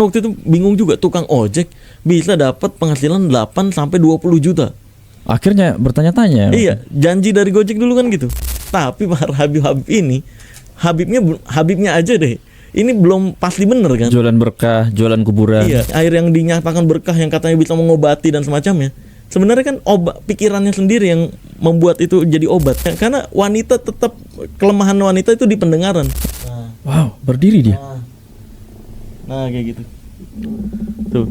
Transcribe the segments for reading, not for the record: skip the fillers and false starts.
Waktu itu bingung juga, tukang ojek bisa dapat penghasilan 8 sampai 20 juta. Akhirnya bertanya-tanya. Iya, janji dari Gojek dulu kan gitu. Tapi para Habib-Habib ini, Habibnya aja deh. Ini belum pasti bener kan? Jualan berkah, jualan kuburan. Iya, air yang dinyatakan berkah yang katanya bisa mengobati dan semacamnya. Sebenarnya kan pikirannya sendiri yang membuat itu jadi obat. Karena wanita tetap, kelemahan wanita itu di pendengaran. Wow, berdiri dia. Nah kayak gitu. Tuh.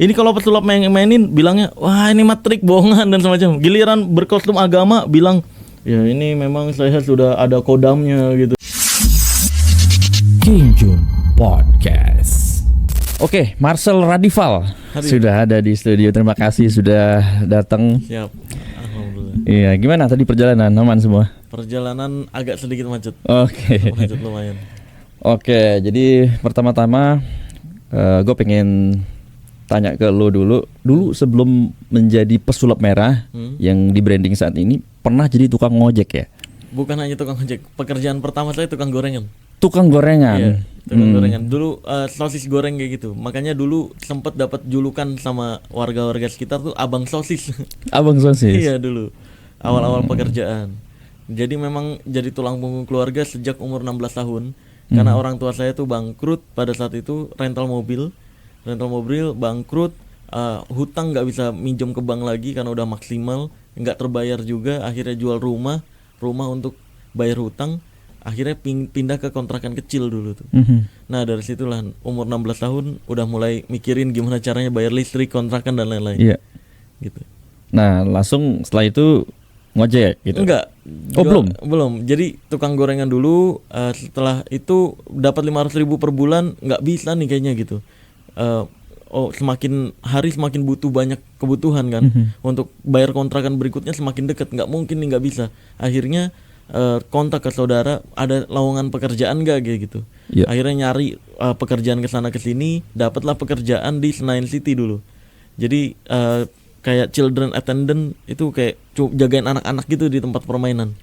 Ini kalau pesulap mainin bilangnya, wah ini matrik bohongan dan semacam. Giliran berkostum agama bilang, ya ini memang saya sudah ada kodamnya gitu. King Jun Podcast. Oke, Marcel Radival sudah ada di studio. Terima kasih sudah datang. Siap. Alhamdulillah. Iya, gimana tadi perjalanan? Aman semua? Perjalanan agak sedikit macet. Oke. Macet lumayan. Oke, jadi pertama-tama gue pengen tanya ke lo dulu. Dulu sebelum menjadi pesulap merah yang di branding saat ini, pernah jadi tukang ngojek ya? Bukan hanya tukang ojek. Pekerjaan pertama saya tukang gorengan. Tukang gorengan. Iya, tukang gorengan. Dulu sosis goreng kayak gitu. Makanya dulu sempat dapat julukan sama warga-warga sekitar tuh Abang Sosis. Abang Sosis. Iya dulu. Awal-awal pekerjaan. Jadi memang jadi tulang punggung keluarga sejak umur 16 tahun. Karena orang tua saya tuh bangkrut pada saat itu, rental mobil bangkrut, hutang nggak bisa minjem ke bank lagi karena udah maksimal, nggak terbayar juga. Akhirnya jual rumah untuk bayar hutang. Akhirnya pindah ke kontrakan kecil dulu tuh. Nah dari situlah umur 16 tahun udah mulai mikirin gimana caranya bayar listrik, kontrakan dan lain-lain. Iya. Gitu. Nah langsung setelah itu ngojek gitu? Enggak. Belum. Jadi tukang gorengan dulu. Setelah itu dapat 500.000 per bulan, nggak bisa nih kayaknya gitu. Semakin hari semakin butuh banyak kebutuhan kan. Untuk bayar kontrakan berikutnya semakin dekat, nggak mungkin nih, nggak bisa. Akhirnya kontak ke saudara, ada lowongan pekerjaan nggak kayak gitu. Yeah. Akhirnya nyari pekerjaan kesana kesini, dapatlah pekerjaan di Senayan City dulu. Jadi kayak children attendant, itu kayak jagain anak-anak gitu di tempat permainan.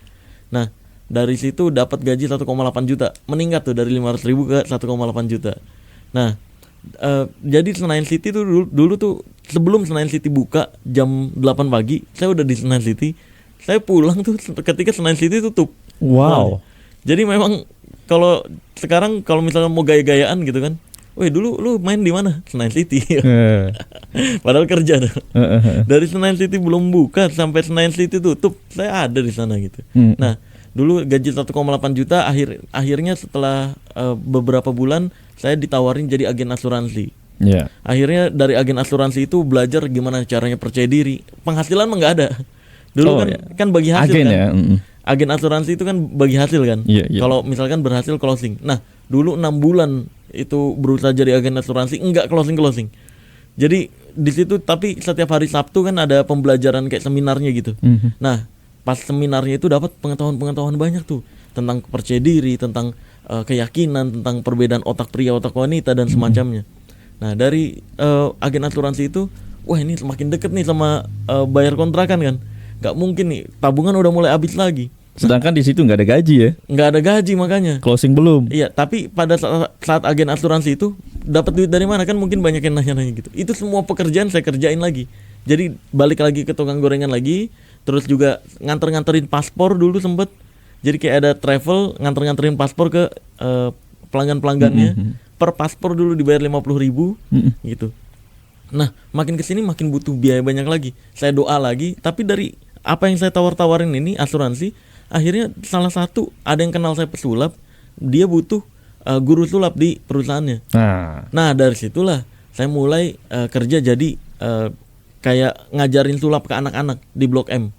Nah dari situ dapat gaji 1,8 juta, meningkat tuh dari 500.000 ke 1,8 juta. Nah jadi Senayan City tuh dulu tuh sebelum Senayan City buka jam 8 pagi, saya udah di Senayan City. Saya pulang tuh ketika Senayan City tutup. Wow. Jadi memang kalau sekarang kalau misalnya mau gaya-gayaan gitu kan, weh dulu lu main di mana? Senayan City. Padahal kerja. Dari Senayan City belum buka sampai Senayan City tutup, saya ada di sana gitu. Nah, dulu gaji 1,8 juta, akhirnya setelah beberapa bulan saya ditawarin jadi agen asuransi. Yeah. Akhirnya dari agen asuransi itu belajar gimana caranya percaya diri. Penghasilan mah nggak ada. Dulu kan bagi hasil agen, kan. Ya? Agen asuransi itu kan bagi hasil kan. Yeah. Kalau misalkan berhasil closing. Nah, dulu 6 bulan itu berusaha jadi agen asuransi, enggak closing. Jadi di situ, tapi setiap hari Sabtu kan ada pembelajaran kayak seminarnya gitu. Nah, pas seminarnya itu dapat pengetahuan banyak tuh tentang percaya diri, tentang keyakinan, tentang perbedaan otak pria, otak wanita dan semacamnya. Nah, dari agen asuransi itu, wah ini semakin deket nih sama bayar kontrakan kan. Gak mungkin nih, tabungan udah mulai habis lagi. Sedangkan di situ nggak ada gaji ya? Nggak ada gaji makanya. Closing belum? Iya, tapi pada saat agen asuransi itu dapat duit dari mana kan, mungkin banyak yang nanya-nanya gitu. Itu semua pekerjaan saya kerjain lagi. Jadi balik lagi ke tukang gorengan lagi, terus juga nganterin paspor dulu sempet. Jadi kayak ada travel, nganterin paspor ke pelanggan-pelanggannya. Per paspor dulu dibayar 50.000 gitu. Nah, makin kesini makin butuh biaya banyak lagi. Saya doa lagi, tapi dari apa yang saya tawar-tawarin ini asuransi, akhirnya salah satu ada yang kenal saya pesulap, dia butuh guru sulap di perusahaannya. Nah dari situlah saya mulai kerja jadi kayak ngajarin sulap ke anak-anak di Blok M,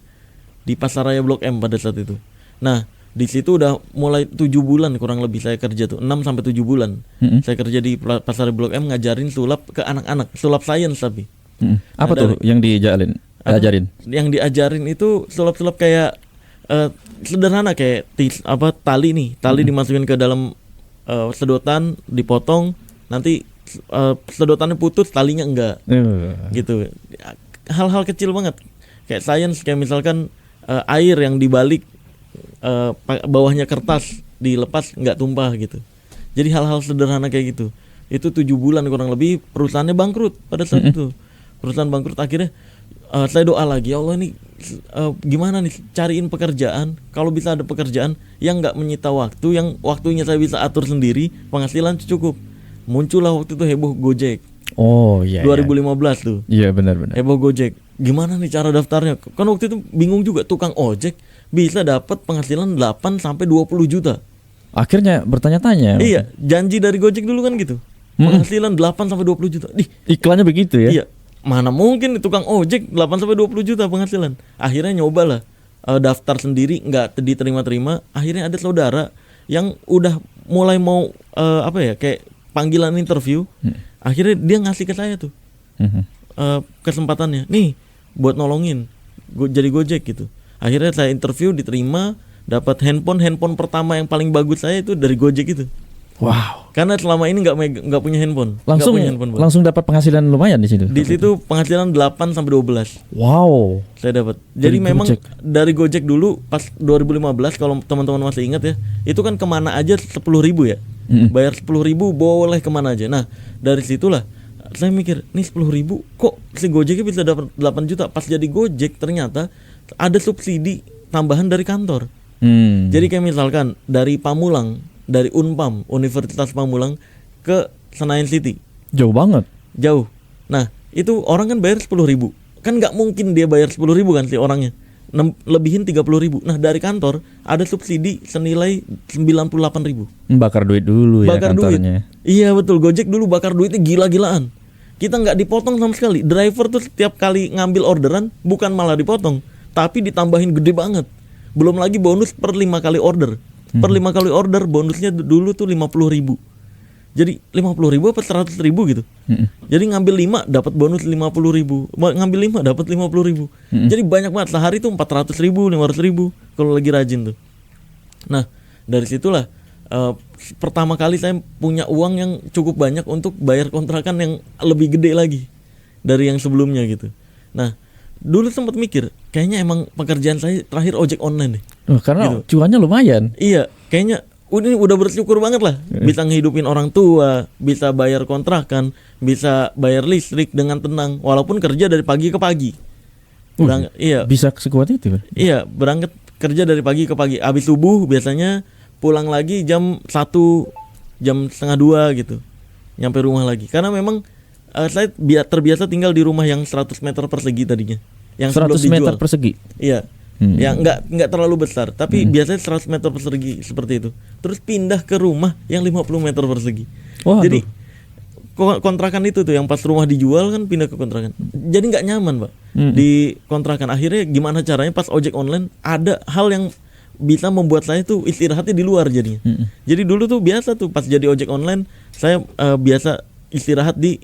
di Pasaraya Blok M pada saat itu. Nah di situ udah mulai 7 bulan kurang lebih saya kerja tuh, 6 sampai 7 bulan. Saya kerja di Pasaraya Blok M ngajarin sulap ke anak-anak, sulap sains tapi. Apa tuh yang diajarin? Yang diajarin itu sulap-sulap kayak sederhana, kayak tali dimasukin ke dalam sedotan, dipotong, nanti sedotannya putus, talinya enggak. Gitu. Hal-hal kecil banget. Kayak sains, kayak misalkan air yang dibalik, bawahnya kertas dilepas enggak tumpah gitu. Jadi hal-hal sederhana kayak gitu. Itu 7 bulan kurang lebih perusahaannya bangkrut pada saat itu. Perusahaan bangkrut, akhirnya saya doa lagi, ya Allah ini gimana nih cariin pekerjaan, kalau bisa ada pekerjaan yang nggak menyita waktu, yang waktunya saya bisa atur sendiri, penghasilan cukup. Muncullah waktu itu heboh Gojek. Oh iya. 2015 tuh. Iya benar-benar. Heboh Gojek. Gimana nih cara daftarnya? Kan waktu itu bingung juga, tukang ojek bisa dapat penghasilan 8 sampai 20 juta. Akhirnya bertanya-tanya. Iya, janji dari Gojek dulu kan gitu. Penghasilan 8 sampai 20 juta. Iklannya begitu ya? Iya. Mana mungkin tukang ojek 8 sampai 20 juta penghasilan. Akhirnya nyobalah daftar sendiri, nggak diterima-terima. Akhirnya ada saudara yang udah mulai mau kayak panggilan interview. Akhirnya dia ngasih ke saya tuh kesempatannya. Nih buat nolongin jadi Gojek gitu. Akhirnya saya interview, diterima, dapat handphone pertama yang paling bagus saya itu dari Gojek itu. Wow. Karena selama ini nggak punya handphone. Langsung dapat penghasilan lumayan di situ. Di situ penghasilan 8 sampai 12. Wow. Saya dapat. Jadi Dari memang Gojek. dari Gojek dulu pas 2015 kalau teman-teman masih ingat ya, itu kan kemana aja 10.000 ya. Bayar 10.000 boleh kemana aja. Nah dari situlah saya mikir, nih 10.000 kok si Gojeknya bisa dapat 8 juta. Pas jadi Gojek ternyata ada subsidi tambahan dari kantor. Jadi kayak misalkan dari Pamulang, dari Unpam, Universitas Pamulang ke Senayan City. Jauh banget. Jauh. Nah itu orang kan bayar 10.000. Kan nggak mungkin dia bayar 10.000 kan si orangnya. Lebihin 30.000. Nah dari kantor ada subsidi senilai 98.000. Bakar duit dulu ya Bakar kantornya. duit. Iya betul, Gojek dulu bakar duitnya gila-gilaan. Kita nggak dipotong sama sekali. Driver tuh setiap kali ngambil orderan bukan malah dipotong, tapi ditambahin gede banget. Belum lagi bonus per 5 kali order. Per 5 kali order bonusnya dulu tuh 50.000. Jadi 50.000 apa 100.000 gitu. Jadi ngambil 5 dapat bonus 50.000. Ngambil 5 dapat 50.000. Jadi banyak banget, sehari tuh 400.000, 500.000 kalau lagi rajin tuh. Nah dari situlah pertama kali saya punya uang yang cukup banyak untuk bayar kontrakan yang lebih gede lagi dari yang sebelumnya gitu. Nah dulu sempat mikir, kayaknya emang pekerjaan saya terakhir ojek online deh. Karena cuannya lumayan. Iya, kayaknya ini udah bersyukur banget lah. Bisa ngehidupin orang tua, bisa bayar kontrakan, bisa bayar listrik dengan tenang, walaupun kerja dari pagi ke pagi. Iya. Bisa sekuat itu. Iya, berangkat kerja dari pagi ke pagi. Habis subuh biasanya pulang lagi jam 1, jam setengah 2 gitu. Nyampe rumah lagi. Karena memang saya terbiasa tinggal di rumah yang 100 meter persegi tadinya. Yang 100 meter persegi? Iya. Ya nggak terlalu besar, tapi biasanya 100 meter persegi seperti itu. Terus pindah ke rumah yang 50 meter persegi. Jadi kontrakan itu tuh yang pas rumah dijual kan pindah ke kontrakan. Jadi nggak nyaman, Pak. Di kontrakan. Akhirnya gimana caranya pas ojek online ada hal yang bisa membuat saya tuh istirahatnya di luar jadinya. Jadi dulu tuh biasa tuh pas jadi ojek online saya biasa istirahat di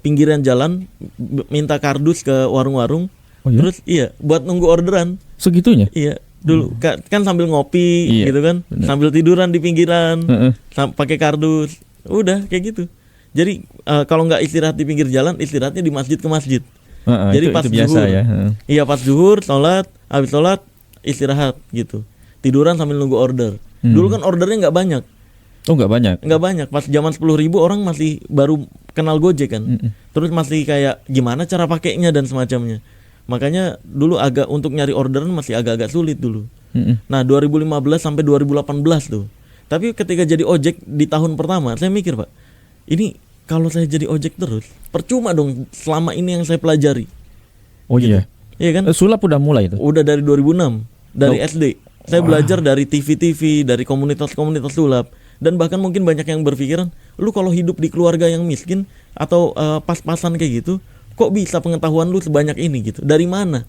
pinggiran jalan, minta kardus ke warung-warung. Terus buat nunggu orderan. Segitunya? Iya, dulu kan sambil ngopi gitu kan, sambil tiduran di pinggiran, pakai kardus. Udah kayak gitu. Jadi kalau nggak istirahat di pinggir jalan, istirahatnya di masjid ke masjid. Jadi pas itu biasa zuhur, ya. Iya pas zuhur, sholat, habis sholat istirahat gitu. Tiduran sambil nunggu order. Dulu kan ordernya nggak banyak. Oh nggak banyak? Nggak banyak. Pas zaman 10.000 orang masih baru kenal Gojek kan. Terus masih kayak gimana cara pakainya dan semacamnya. Makanya dulu untuk nyari orderan masih agak-agak sulit dulu. Nah 2015 sampai 2018 tuh. Tapi ketika jadi ojek di tahun pertama saya mikir, Pak, ini kalau saya jadi ojek terus percuma dong selama ini yang saya pelajari. Oh gitu. Iya kan? Sulap udah mulai itu? Udah dari 2006, dari SD. Saya belajar dari TV-TV, dari komunitas-komunitas sulap. Dan bahkan mungkin banyak yang berpikiran, lu kalau hidup di keluarga yang miskin atau pas-pasan kayak gitu, kok bisa pengetahuan lu sebanyak ini gitu? Dari mana?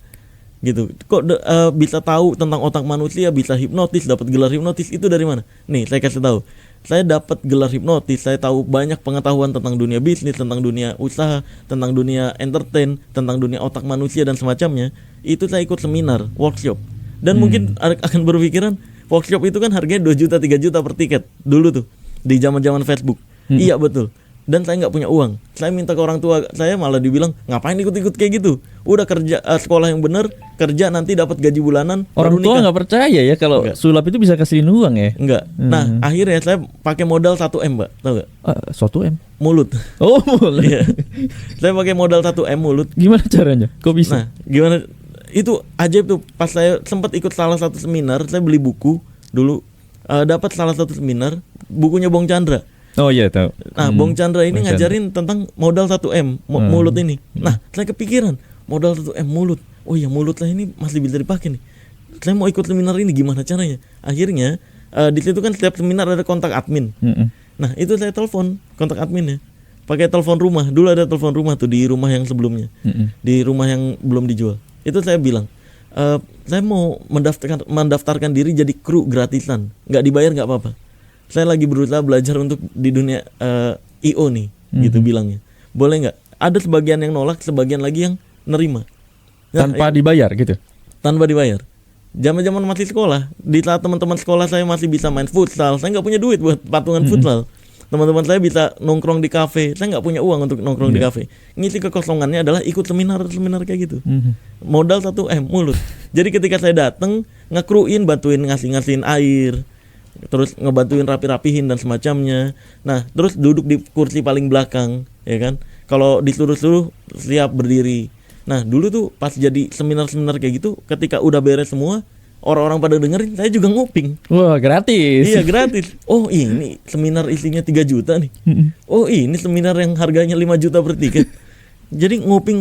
Gitu. Kok bisa tahu tentang otak manusia, bisa hipnotis, dapat gelar hipnotis, itu dari mana? Nih, saya kasih tahu. Saya dapat gelar hipnotis, saya tahu banyak pengetahuan tentang dunia bisnis, tentang dunia usaha, tentang dunia entertain, tentang dunia otak manusia dan semacamnya. Itu saya ikut seminar, workshop. Dan mungkin akan berpikiran, workshop itu kan harganya 2 juta, 3 juta per tiket dulu tuh di zaman-zaman Facebook. Iya betul. dan saya nggak punya uang. Saya minta ke orang tua saya, malah dibilang ngapain ikut-ikut kayak gitu. Udah kerja sekolah yang bener, kerja nanti dapat gaji bulanan. Orang baru tua nikah. nggak percaya ya kalau Enggak. sulap itu bisa kasihin uang ya. Enggak. Nah akhirnya saya pakai modal 1M Mbak, tahu nggak? Suatu M. Mulut. Oh boleh. Iya. Saya pakai modal 1M mulut. Gimana caranya? Kok bisa? Nah gimana? Itu ajaib tuh. Pas saya sempat ikut salah satu seminar, saya beli buku dulu. Dapat salah satu seminar bukunya Bong Chandra. Oh iya tahu. Nah, Bong Chandra ini Bong Chandra. ngajarin tentang modal 1M mulut ini. Nah, saya kepikiran modal 1M mulut. Oh iya, mulut lah ini masih bisa dipakai nih. Saya mau ikut seminar ini, gimana caranya? Akhirnya di situ kan setiap seminar ada kontak admin. Nah, itu saya telepon kontak adminnya. Pakai telepon rumah. Dulu ada telepon rumah tuh di rumah yang sebelumnya. Di rumah yang belum dijual. Itu saya bilang, saya mau mendaftarkan diri jadi kru gratisan, nggak dibayar nggak apa-apa. Saya lagi berusaha belajar untuk di dunia IO nih, gitu bilangnya. Boleh nggak? Ada sebagian yang nolak, sebagian lagi yang nerima. Nah, Tanpa dibayar gitu. tanpa dibayar. Zaman-zaman masih sekolah, di saat teman-teman sekolah saya masih bisa main futsal, saya nggak punya duit buat patungan futsal. Teman-teman saya bisa nongkrong di kafe, saya nggak punya uang untuk nongkrong di kafe. Ngisi kekosongannya adalah ikut seminar kayak gitu. Modal 1M mulut. Jadi ketika saya datang, ngekruin, bantuin ngasihin air, terus ngebantuin rapi-rapihin dan semacamnya. Nah, terus duduk di kursi paling belakang, ya kan? Kalau disuruh-suruh siap berdiri. Nah, dulu tuh pas jadi seminar-seminar kayak gitu, ketika udah beres semua, orang-orang pada dengerin, saya juga nguping. Wah gratis. Iya, gratis. Oh, ini seminar isinya 3 juta nih. Oh, ini seminar yang harganya 5 juta per tiket. Jadi nguping.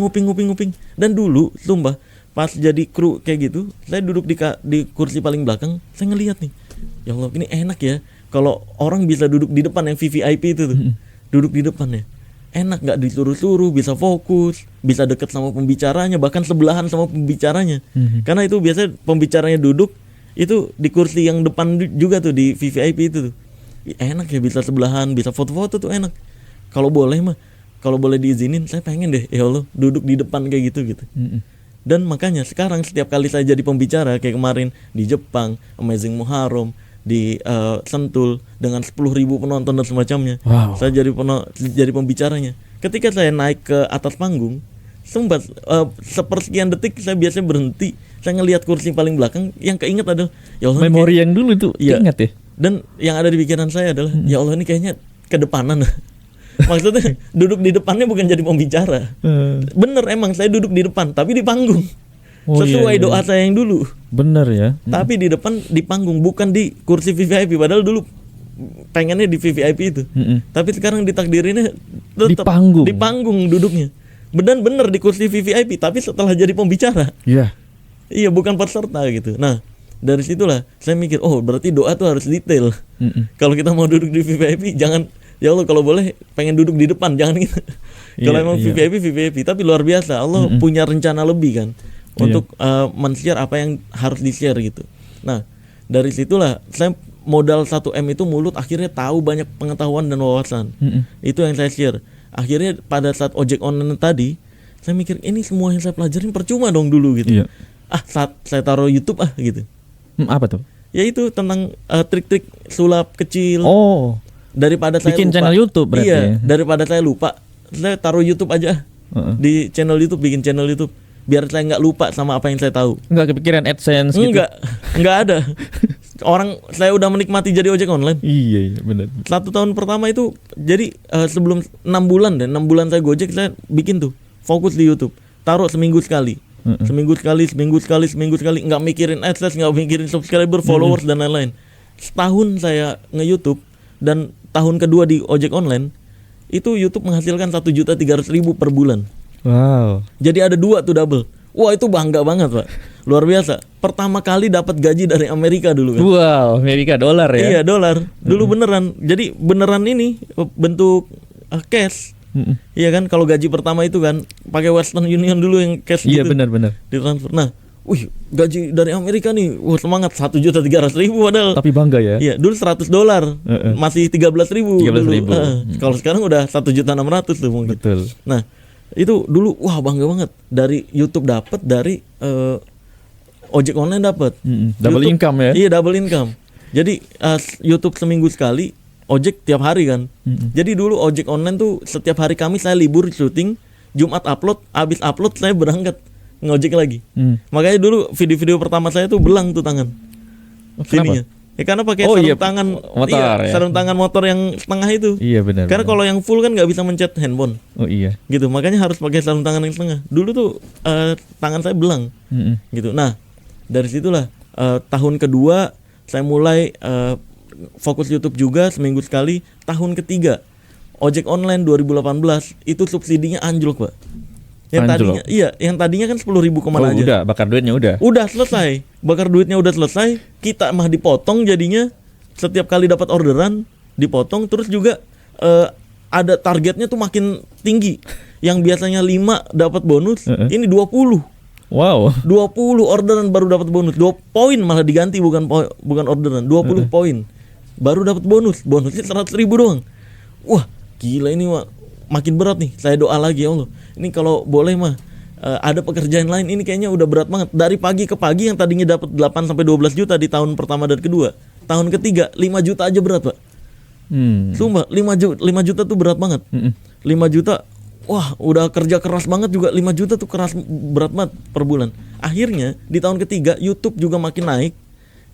Dan dulu, sumpah, pas jadi kru kayak gitu, saya duduk di kursi paling belakang, saya ngelihat nih. Ya Allah, ini enak ya. Kalau orang bisa duduk di depan yang VVIP itu tuh. Duduk di depannya. Enak, nggak disuruh-suruh, bisa fokus, bisa deket sama pembicaranya, bahkan sebelahan sama pembicaranya. Karena itu biasanya pembicaranya duduk itu di kursi yang depan juga tuh, di VVIP itu tuh. Enak ya, bisa sebelahan, bisa foto-foto tuh enak. Kalau boleh mah, kalau boleh diizinin, saya pengen deh, ya Allah, duduk di depan kayak gitu. Dan makanya sekarang setiap kali saya jadi pembicara, kayak kemarin di Jepang, Amazing Muharram, di Sentul dengan 10.000 penonton dan semacamnya. Saya jadi pembicaranya. Ketika saya naik ke atas panggung, sempat sepersekian detik saya biasanya berhenti, saya ngelihat kursi paling belakang, yang keinget adalah ya Allah, Memori yang dulu itu ingat ya. Dan yang ada di pikiran saya adalah ya Allah, ini kayaknya kedepanan. Maksudnya duduk di depannya bukan jadi pembicara. Bener, emang saya duduk di depan tapi di panggung. Sesuai doa saya yang dulu. Bener ya. Tapi di depan, di panggung, bukan di kursi VVIP. Padahal dulu pengennya di VVIP itu. Tapi sekarang ditakdirinnya tetap di panggung duduknya. Bener di kursi VVIP, tapi setelah jadi pembicara. Iya, bukan peserta gitu. Nah, dari situlah saya mikir, oh berarti doa tuh harus detail. Kalau kita mau duduk di VVIP, jangan, ya Allah kalau boleh pengen duduk di depan, jangan gitu. Kalau emang VVIP, tapi luar biasa. Allah punya rencana lebih kan, untuk men-share apa yang harus di-share gitu. Nah, dari situlah saya modal 1M itu mulut, akhirnya tahu banyak pengetahuan dan wawasan. Itu yang saya share. Akhirnya pada saat ojek online tadi, saya mikir ini semua yang saya pelajarin percuma dong dulu gitu. Saat saya taruh YouTube gitu. Apa tuh? Ya itu tentang trik-trik sulap kecil. Daripada saya bikin lupa, channel YouTube berarti. Iya, daripada saya lupa, saya taruh YouTube aja. Di channel YouTube, bikin channel YouTube. Biar saya nggak lupa sama apa yang saya tahu. Nggak kepikiran AdSense gitu? Nggak ada. Orang saya udah menikmati jadi ojek online. Iya benar. 1 tahun pertama itu, jadi sebelum 6 bulan saya Gojek, saya bikin tuh fokus di YouTube. Taruh seminggu sekali. Seminggu sekali, nggak mikirin AdSense, nggak mikirin subscriber, followers dan lain-lain. Setahun saya nge-YouTube, dan tahun kedua di ojek online itu YouTube menghasilkan 1.300.000 per bulan. Wow. Jadi ada 2 tuh double. Wah, itu bangga banget Pak, luar biasa. Pertama kali dapat gaji dari Amerika dulu kan. Wow, Amerika dolar ya. Iya, dolar. Dulu beneran. Jadi beneran ini bentuk cash. Iya kan, kalau gaji pertama itu kan pakai Western Union dulu yang cash gitu. Iya benar. Ditransfer. Nah, gaji dari Amerika nih, semangat, 1.300.000 padahal. Tapi bangga ya. Iya, dulu $100, masih 13.000 dulu. Kalau sekarang udah 1.600.000 tuh mungkin. Betul. Nah, itu dulu wah bangga banget, dari YouTube dapat, dari ojek online dapat. Double income ya. Iya, double income. Jadi YouTube seminggu sekali, ojek tiap hari kan. Jadi dulu ojek online tuh setiap hari Kamis saya libur syuting, Jumat upload, habis upload saya berangkat ngojek lagi. Makanya dulu video-video pertama saya tuh belang tuh tangan. Sininya. Ya karena pakai sarung tangan motor, ya. sarung tangan motor yang setengah itu. Iya benar. Karena kalau yang full kan nggak bisa mencet handphone. Oh iya. Gitu, makanya harus pakai sarung tangan yang setengah. Dulu tuh tangan saya belang. Gitu. Nah, dari situlah tahun kedua saya mulai fokus YouTube juga seminggu sekali. Tahun ketiga ojek online 2018 itu subsidinya anjlok, Pak. Yang tadinya kan 10.000 kemana aja. Udah bakar duitnya udah. Udah selesai. Bakar duitnya udah selesai, kita mah dipotong jadinya setiap kali dapat orderan dipotong, terus juga ada targetnya tuh makin tinggi. Yang biasanya 5 dapat bonus, ini 20. Wow. 20 orderan baru dapat bonus. 2 poin malah diganti bukan orderan, 20 poin. Baru dapat bonus. Bonusnya 100.000 doang. Wah, gila ini makin berat nih. Saya doa lagi, ya Allah. Ini kalau boleh mah ada pekerjaan lain, ini kayaknya udah berat banget. Dari pagi ke pagi yang tadinya dapat 8 sampai 12 juta di tahun pertama dan kedua, tahun ketiga 5 juta aja berat, Pak. Sumpah 5 juta tuh berat banget. 5 juta, wah udah kerja keras banget juga. 5 juta tuh berat banget per bulan. Akhirnya di tahun ketiga YouTube juga makin naik.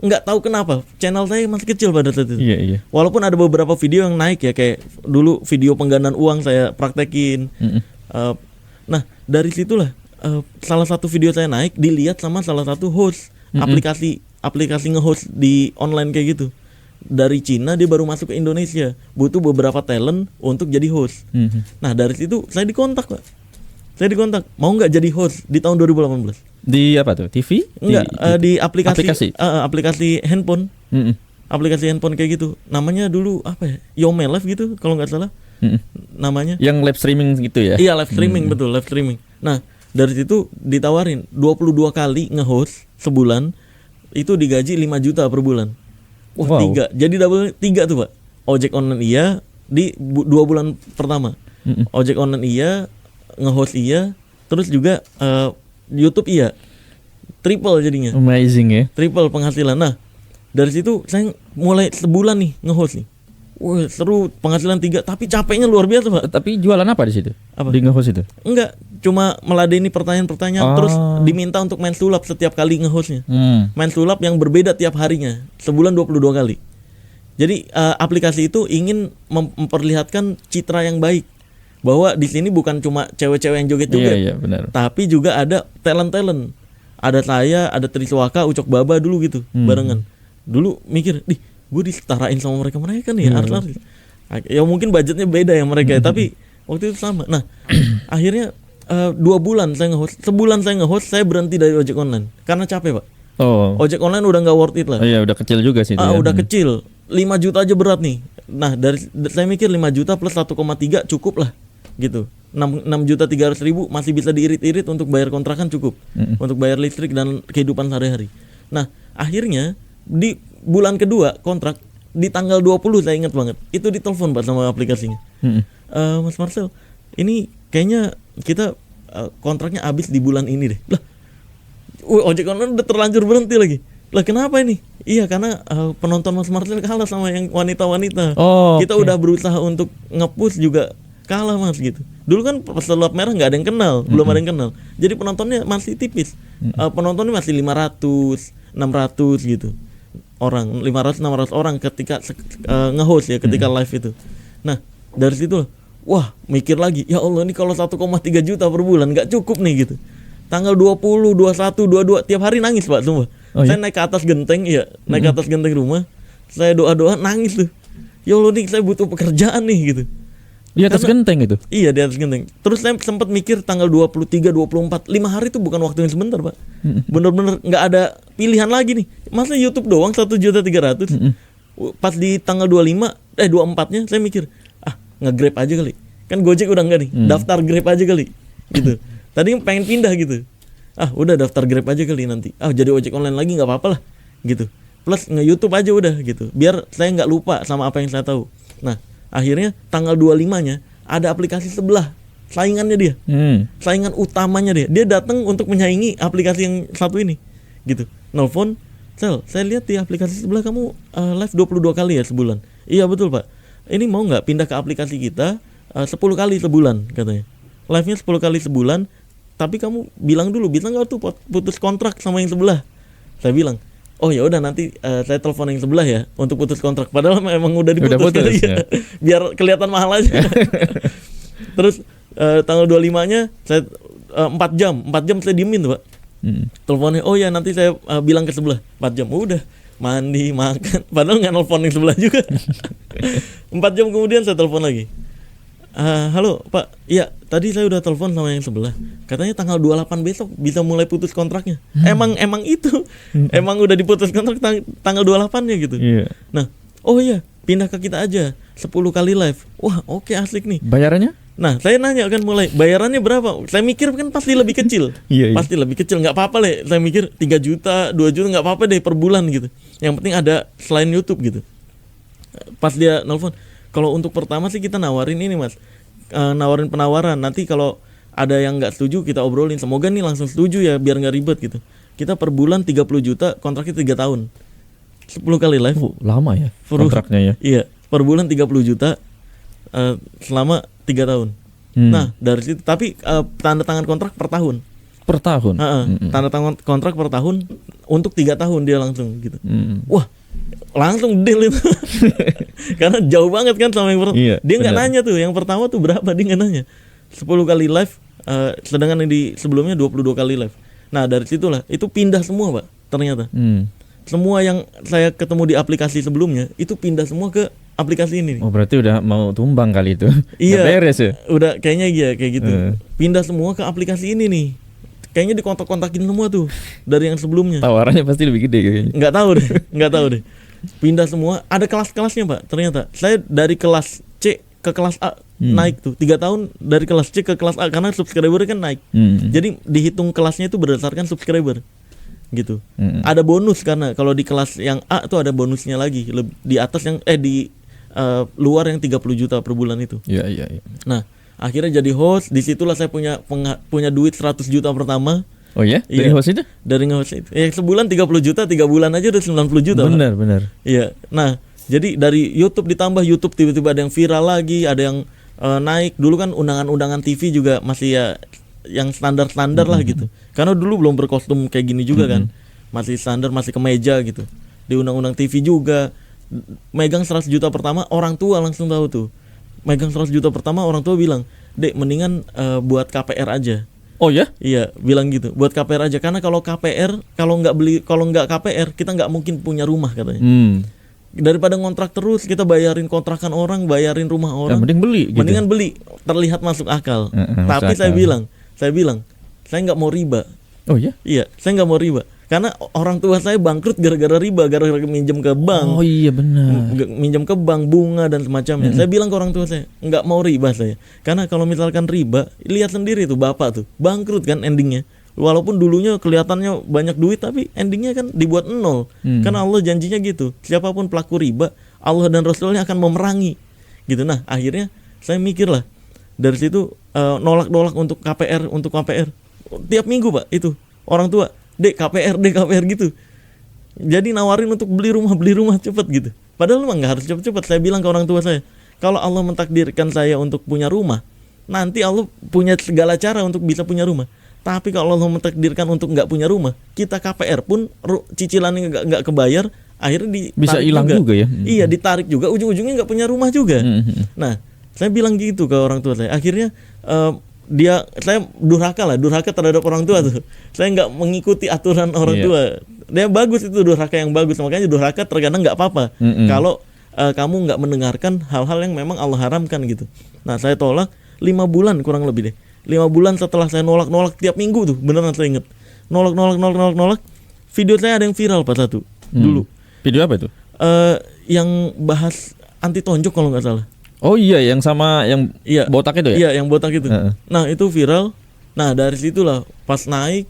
Nggak tahu kenapa channel saya masih kecil pada saat itu. Iya. Walaupun ada beberapa video yang naik ya, kayak dulu video penggandaan uang saya praktekin. Nah dari situlah salah satu video saya naik dilihat sama salah satu host aplikasi nge-host di online kayak gitu. Dari Cina dia baru masuk ke Indonesia, butuh beberapa talent untuk jadi host. Nah dari situ saya dikontak, Pak. Saya dikontak, mau nggak jadi host di tahun 2018. Di apa tuh? TV? Enggak, di aplikasi handphone. Aplikasi handphone kayak gitu. Namanya dulu apa ya? Yome Live gitu kalau nggak salah. Namanya. Yang live streaming gitu ya? Iya, live streaming, betul, live streaming. Nah, dari situ ditawarin 22 kali nge-host sebulan, itu digaji 5 juta per bulan. Wah, 3. Jadi double 3 tuh, Pak. Ojek online iya di 2 bulan pertama. Ojek online iya, nge-host iya, terus juga YouTube iya. Triple jadinya. Amazing ya. Triple penghasilan. Nah, dari situ saya mulai sebulan nih nge-host nih. Wah, seru, penghasilan 3, tapi capeknya luar biasa, Pak. Tapi jualan apa di situ? Apa? Di nge-host itu? Enggak, cuma meladeni pertanyaan-pertanyaan, terus diminta untuk main sulap setiap kali nge-hostnya. Main sulap yang berbeda tiap harinya, sebulan 22 kali. Jadi aplikasi itu ingin memperlihatkan citra yang baik, bahwa di sini bukan cuma cewek-cewek yang joget-joget, iya, benar. tapi juga ada talent-talent. Ada saya, ada Triswaka, Ucok Baba dulu gitu, barengan. Dulu mikir, gue disetarain sama mereka nih artis-artis. Ya mungkin budgetnya beda ya mereka, tapi waktu itu sama. Nah akhirnya 2 bulan saya nge-host, sebulan saya nge-host, saya berhenti dari ojek online karena capek, Pak. Ojek online udah nggak worth it lah. Iya, udah kecil juga sih. Udah kecil, 5 juta aja berat nih. Nah saya mikir 5 juta plus 1,3 cukup lah gitu. 6.300.000 masih bisa diirit-irit untuk bayar kontrakan, cukup untuk bayar listrik dan kehidupan sehari-hari. Nah akhirnya di bulan kedua kontrak, di tanggal 20 saya ingat banget, itu ditelepon, Pak, sama aplikasinya. Mas Marcel, ini kayaknya kita kontraknya habis di bulan ini deh. Lah, ojek online udah terlanjur berhenti lagi. Lah kenapa ini? Iya karena penonton Mas Marcel kalah sama yang wanita-wanita. Kita udah berusaha untuk nge-push juga kalah, Mas, gitu. Dulu kan pesulap merah nggak ada yang kenal, belum ada yang kenal. Jadi penontonnya masih tipis. Penontonnya masih 500, 600 gitu. Orang 500-600 orang ketika nge-host ya, ketika live itu. Nah dari situ wah mikir lagi, ya Allah ini kalau 1,3 juta per bulan nggak cukup nih gitu. Tanggal 20, 21, 22 tiap hari nangis, Pak, semua. Saya naik ke atas genteng, ya naik ke atas genteng rumah, saya doa nangis tuh. Ya Allah nih saya butuh pekerjaan nih gitu. Di atas genteng itu? Iya, di atas genteng. Terus saya sempat mikir tanggal 23, 24, 5 hari itu bukan waktu yang sebentar, Pak. Bener-bener nggak ada pilihan lagi nih. Masa YouTube doang 1.300.000. Pas di tanggal 24-nya saya mikir, nge-Grab aja kali. Kan Gojek udah enggak nih, daftar Grab aja kali. Gitu. Tadi pengen pindah gitu. Udah daftar Grab aja kali nanti. Jadi ojek online lagi nggak apa-apa lah. Gitu. Plus nge-YouTube aja udah gitu. Biar saya nggak lupa sama apa yang saya tahu. Nah, akhirnya tanggal 25-nya ada aplikasi sebelah, saingannya dia. Saingan utamanya dia. Dia datang untuk menyaingi aplikasi yang satu ini. Gitu. Nelfon, "Sel, saya lihat di aplikasi sebelah kamu live 22 kali ya sebulan." "Iya betul, Pak." ini mau nggak pindah ke aplikasi kita 10 kali sebulan katanya. Live-nya 10 kali sebulan, tapi kamu bilang dulu bisa nggak tuh putus kontrak sama yang sebelah. Saya bilang, oh ya udah nanti saya telepon yang sebelah ya untuk putus kontrak. Padahal emang udah diputus, ya. Biar kelihatan mahal aja. Terus tanggal 25-nya saya 4 jam saya diemin tuh Pak. Teleponnya, oh ya nanti saya bilang ke sebelah. 4 jam, udah mandi makan. Padahal nggak nelfon yang sebelah juga. 4 jam kemudian saya telepon lagi. Halo Pak, iya tadi saya udah telepon sama yang sebelah. Katanya tanggal 28 besok bisa mulai putus kontraknya. Emang itu, emang udah diputus kontrak tanggal 28-nya gitu. Nah, oh iya pindah ke kita aja 10 kali live. Wah oke, asik nih. Bayarannya? Nah saya nanya kan mulai bayarannya berapa. Saya mikir kan pasti lebih kecil. Pasti lebih kecil, nggak apa-apa deh. Saya mikir 3 juta 2 juta nggak apa-apa deh per bulan gitu. Yang penting ada selain YouTube gitu. Pas dia nelfon, kalau untuk pertama sih kita nawarin ini Mas, nawarin penawaran. Nanti kalau ada yang nggak setuju kita obrolin. Semoga nih langsung setuju ya biar nggak ribet gitu. Kita per bulan 30 juta, kontraknya 3 tahun 10 kali live. Lama ya kontraknya ya. Iya, per bulan 30 juta selama 3 tahun. Nah dari situ, tapi tanda tangan kontrak per tahun. Per tahun? Tanda tangan kontrak per tahun untuk 3 tahun dia langsung gitu. Wah langsung deal itu. Karena jauh banget kan sama yang pertama. Dia nggak nanya tuh yang pertama tuh berapa, dia nggak nanya. 10 kali live, sedangkan yang di sebelumnya 22 kali live. Nah dari situlah itu pindah semua Pak ternyata. Semua yang saya ketemu di aplikasi sebelumnya itu pindah semua ke aplikasi ini. Oh berarti udah mau tumbang kali itu. Iya. Beres ya. Udah kayaknya iya kayak gitu. Pindah semua ke aplikasi ini nih. Kayaknya dikontak-kontakin semua tuh dari yang sebelumnya. Tawarannya pasti lebih gede kayaknya. Nggak tahu deh. Pindah semua. Ada kelas-kelasnya Pak. Ternyata saya dari kelas C ke kelas A naik tuh 3 tahun dari kelas C ke kelas A karena subscriber kan naik. Jadi dihitung kelasnya itu berdasarkan subscriber. Gitu. Ada bonus karena kalau di kelas yang A tuh ada bonusnya lagi di atas yang di luar yang 30 juta per bulan itu. Iya. Nah, akhirnya jadi host, disitulah saya punya duit 100 juta pertama. Oh ya? Dari host itu? Dari host itu. Sebulan 30 juta, 3 bulan aja udah 90 juta. Benar. Iya. Nah, jadi dari YouTube ditambah YouTube tiba-tiba ada yang viral lagi, ada yang naik. Dulu kan undangan-undangan TV juga masih ya yang standar-standar lah gitu. Karena dulu belum berkostum kayak gini juga kan. Masih standar, masih kemeja gitu. Di undang-undang TV juga megang 100 juta pertama, orang tua langsung tahu tuh. Megang 100 juta pertama, orang tua bilang, "Dek, mendingan buat KPR aja." Oh ya? Iya, bilang gitu. Buat KPR aja karena kalau KPR, kalau nggak KPR, kita nggak mungkin punya rumah katanya. Daripada ngontrak terus, kita bayarin kontrakan orang, bayarin rumah orang. Mending beli gitu. Mendingan beli, terlihat masuk akal. Tapi saya bilang, saya nggak mau riba. Oh ya? Iya, saya nggak mau riba. Karena orang tua saya bangkrut gara-gara riba, gara-gara minjem ke bank. Oh iya benar. Minjem ke bank, bunga dan semacamnya. Saya bilang ke orang tua saya, nggak mau riba saya. Karena kalau misalkan riba, lihat sendiri tuh bapak tuh, bangkrut kan endingnya. Walaupun dulunya kelihatannya banyak duit, tapi endingnya kan dibuat nol. Karena Allah janjinya gitu, siapapun pelaku riba, Allah dan Rasulnya akan memerangi. Gitu. Nah akhirnya saya mikir lah, dari situ nolak untuk KPR. Tiap minggu Pak itu orang tua, Dek KPR gitu. Jadi nawarin untuk beli rumah cepet gitu. Padahal memang nggak harus cepet-cepet. Saya bilang ke orang tua saya, kalau Allah mentakdirkan saya untuk punya rumah, nanti Allah punya segala cara untuk bisa punya rumah. Tapi kalau Allah mentakdirkan untuk nggak punya rumah, kita KPR pun cicilannya nggak kebayar, akhirnya bisa hilang juga ya. Iya, ditarik juga, ujung-ujungnya nggak punya rumah juga. Nah, saya bilang gitu ke orang tua saya. Akhirnya saya durhaka terhadap orang tua tuh. Saya nggak mengikuti aturan orang tua. Dia bagus itu durhaka yang bagus, makanya durhaka terkadang nggak apa-apa. Kalau kamu nggak mendengarkan hal-hal yang memang Allah haramkan gitu. Nah, saya tolak 5 bulan kurang lebih deh. 5 bulan setelah saya nolak tiap minggu tuh, beneran saya inget. Nolak. Video saya ada yang viral Pak satu dulu. Video apa itu? Yang bahas anti tonjok kalau nggak salah. Oh iya, yang sama yang botak itu ya? Iya, yang botak itu. Nah, itu viral. Nah, dari situlah pas naik,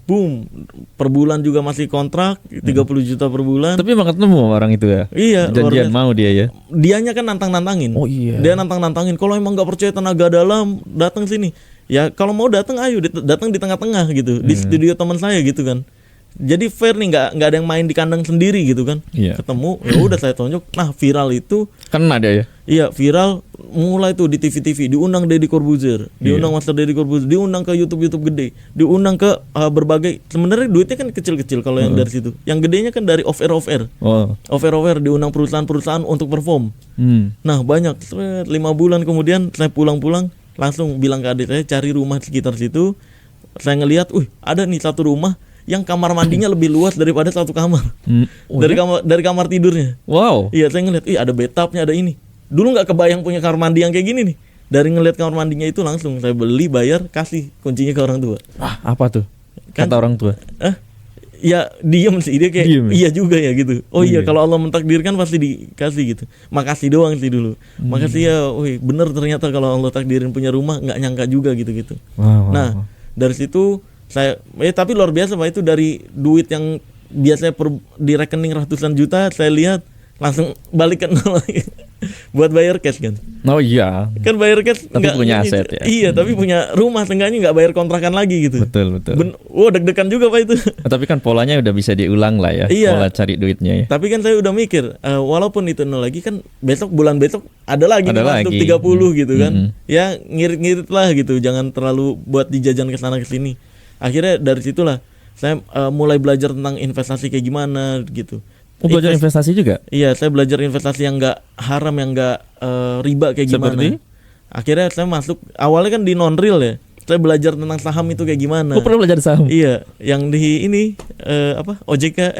boom, per bulan juga masih kontrak 30 juta per bulan. Tapi emang ketemu orang itu ya? Iya, janjian mau dia ya? Dianya kan nantang-nantangin. Oh iya. Dia nantang-nantangin, kalau emang nggak percaya tenaga dalam, datang sini. Ya kalau mau datang ayo, datang di tengah-tengah gitu, di studio teman saya gitu kan. Jadi fair nih, nggak ada yang main di kandang sendiri gitu kan. Iya. Ketemu, ya udah saya tonjok. Nah viral itu, Kan ada ya. iya viral mulai tuh di TV-TV, diundang Deddy Corbuzier, diundang Master Deddy Corbuzier, diundang ke YouTube gede, diundang ke berbagai. Sebenarnya duitnya kan kecil-kecil kalau yang dari situ. Yang gedenya kan dari off air. Oh. Off air diundang perusahaan-perusahaan untuk perform. Hmm. Nah banyak, 5 bulan kemudian saya pulang langsung bilang ke adik saya cari rumah sekitar situ. Saya ngelihat, ada nih satu rumah yang kamar mandinya lebih luas daripada satu kamar. Dari kamar tidurnya. Wow. Iya, saya ngeliat, ada bathtubnya, ada ini. Dulu nggak kebayang punya kamar mandi yang kayak gini nih. Dari ngeliat kamar mandinya itu langsung saya beli, bayar, kasih kuncinya ke orang tua. Wah, apa tuh? Kan- Kata orang tua. Ya diem sih dia kayak Diem ya? iya juga ya gitu. Oh iya, Iya. kalau Allah mentakdirkan pasti dikasih gitu. Makasih doang sih dulu. Makasih ya, bener ternyata kalau Allah takdirin punya rumah, nggak nyangka juga gitu. Wow. Nah, dari situ saya tapi luar biasa Pak, itu dari duit yang biasanya di rekening ratusan juta, saya lihat langsung balik ke nol lagi. Buat bayar cash kan. Oh iya. Kan bayar cash Tapi punya aset ya. Iya, tapi punya rumah, seenggaknya nggak bayar kontrakan lagi gitu. Betul. Deg-degan juga Pak itu. Tapi kan polanya udah bisa diulang lah ya. Iya. Pola cari duitnya ya. Tapi kan saya udah mikir, walaupun itu nol lagi kan bulan besok ada lagi Ada nih masuk lagi. 30 gitu kan. Mhm. Ya ngirit-ngirit lah gitu, jangan terlalu buat dijajan ke sana ke sini. Akhirnya dari situlah saya mulai belajar tentang investasi kayak gimana gitu. Oh, belajar investasi juga? Iya, saya belajar investasi yang nggak haram, yang nggak riba kayak gimana. Seperti? Akhirnya saya masuk, awalnya kan di non real ya. Saya belajar tentang saham itu kayak gimana. Oh, pernah belajar saham? Iya, yang di ini OJK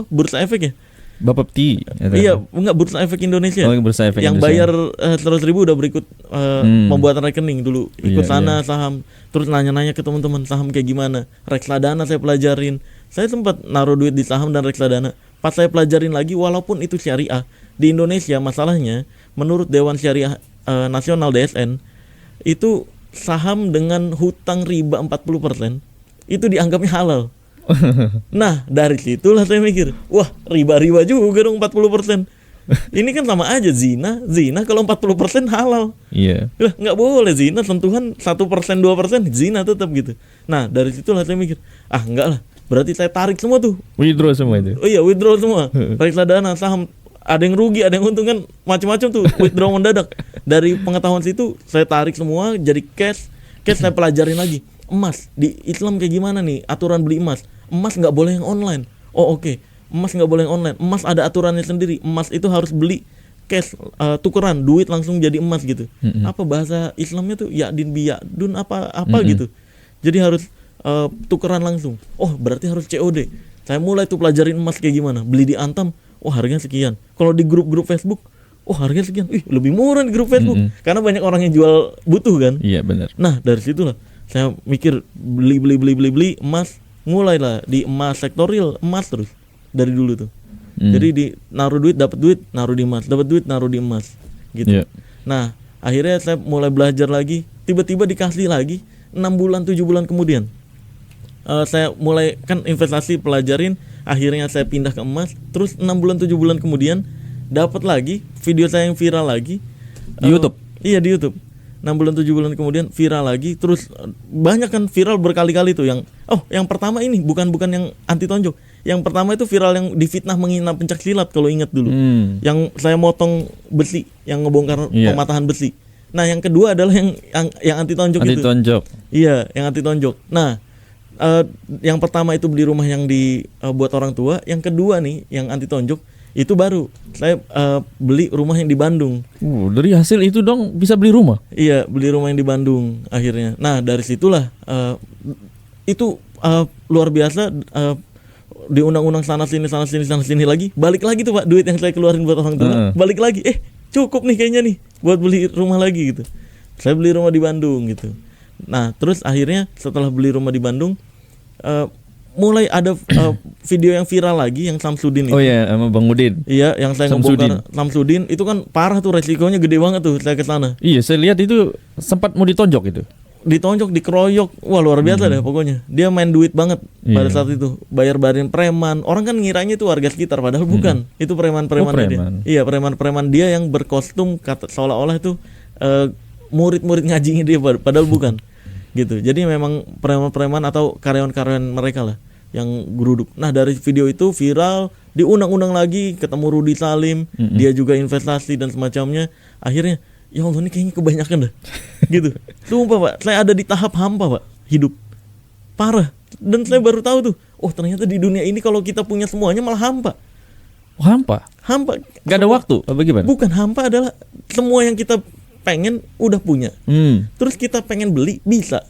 Bursa Efek ya? Bapepti. Iya, enggak, Bursa Efek Indonesia. Oh, Bursa Efek yang Indonesia. bayar 100.000 udah berikut pembuatan rekening dulu. Ikut Iya, sana saham, terus nanya-nanya ke teman-teman saham kayak gimana. Reksadana saya pelajarin. Saya sempat naruh duit di saham dan reksadana. Pas saya pelajarin lagi, walaupun itu syariah, di Indonesia masalahnya menurut Dewan Syariah Nasional DSN itu saham dengan hutang riba 40% itu dianggapnya halal. Nah dari situlah saya mikir, wah riba juga dong 40%. Ini kan sama aja zina kalau 40% halal. Iya. Lah nggak boleh zina, sentuhan 1% 2% zina tetap gitu. Nah dari situlah saya mikir, enggak lah, berarti saya tarik semua tuh. Withdraw semua itu. Oh iya, withdraw semua. Reksadana, saham, ada yang rugi, ada yang untung kan, macam-macam tuh. Withdraw mendadak. Dari pengetahuan situ saya tarik semua jadi cash saya pelajarin lagi. Emas di Islam kayak gimana nih aturan beli emas? Emas nggak boleh yang online. Oh oke. Emas nggak boleh yang online. Emas ada aturannya sendiri. Emas itu harus beli cash, tukeran duit langsung jadi emas gitu. Apa bahasa Islamnya tuh ya'din biya'dun apa gitu. Jadi harus tukeran langsung. Oh berarti harus COD. Saya mulai tuh pelajarin emas kayak gimana. Beli di Antam, harganya sekian. Kalau di grup-grup Facebook, harganya sekian. Lebih murah di grup Facebook. Karena banyak orang yang jual butuh kan. Iya benar. Nah dari situlah saya mikir beli emas. Mulailah di emas sektorial, emas terus dari dulu tuh. Jadi di naruh duit dapat duit, naruh di emas, dapat duit naruh di emas gitu. Yeah. Nah akhirnya saya mulai belajar lagi. Tiba-tiba dikasih lagi 6 bulan 7 bulan kemudian. Saya mulai kan investasi pelajarin, akhirnya saya pindah ke emas. Terus 6 bulan 7 bulan kemudian dapat lagi video saya yang viral lagi Di YouTube? Iya di YouTube. 6 bulan 7 bulan kemudian viral lagi. Terus banyak kan viral berkali-kali tuh. Yang pertama ini bukan yang anti tonjok. Yang pertama itu viral yang difitnah menghina pencak silat kalau ingat dulu. Yang saya motong besi, yang ngebongkar pematahan besi. Nah yang kedua adalah yang anti tonjok itu. Anti tonjok. Iya, yang anti tonjok. Nah yang pertama itu beli rumah yang dibuat orang tua. Yang kedua nih yang anti tonjok itu baru saya beli rumah yang di Bandung. Dari hasil itu dong bisa beli rumah? Iya, beli rumah yang di Bandung akhirnya. Nah dari situlah itu luar biasa. Di undang-undang sana sini lagi, balik lagi tuh Pak duit yang saya keluarin buat orang tua, balik lagi. Cukup nih kayaknya nih buat beli rumah lagi gitu. Saya beli rumah di Bandung gitu. Nah terus akhirnya setelah beli rumah di Bandung, mulai ada video yang viral lagi yang Samsudin itu. Oh iya, sama Bang Udin. Iya, yang saya ngebongkar Samsudin itu kan parah tuh, resikonya gede banget tuh saya ke sana. Iya, saya lihat itu sempat mau ditonjok itu. Ditonjok, dikeroyok, wah luar biasa deh pokoknya. Dia main duit banget pada saat itu, bayar-bayarin preman. Orang kan ngiranya itu warga sekitar, padahal bukan. Itu preman-preman dia. Iya, preman-preman dia yang berkostum seolah-olah itu murid-murid ngajinya dia, padahal bukan. Gitu. Jadi memang preman-preman atau karyawan-karyawan mereka lah yang geruduk. Nah dari video itu viral, diundang-undang lagi, ketemu Rudy Salim, dia juga investasi dan semacamnya. Akhirnya ya Allah ini kayaknya kebanyakan dah. Gitu. Sumpah Pak, saya ada di tahap hampa Pak, hidup parah. Dan saya baru tahu tuh, oh ternyata di dunia ini kalau kita punya semuanya malah hampa. Oh, hampa. Gak ada waktu apa gimana? Bukan, hampa adalah semua yang kita pengen udah punya. Terus kita pengen beli bisa.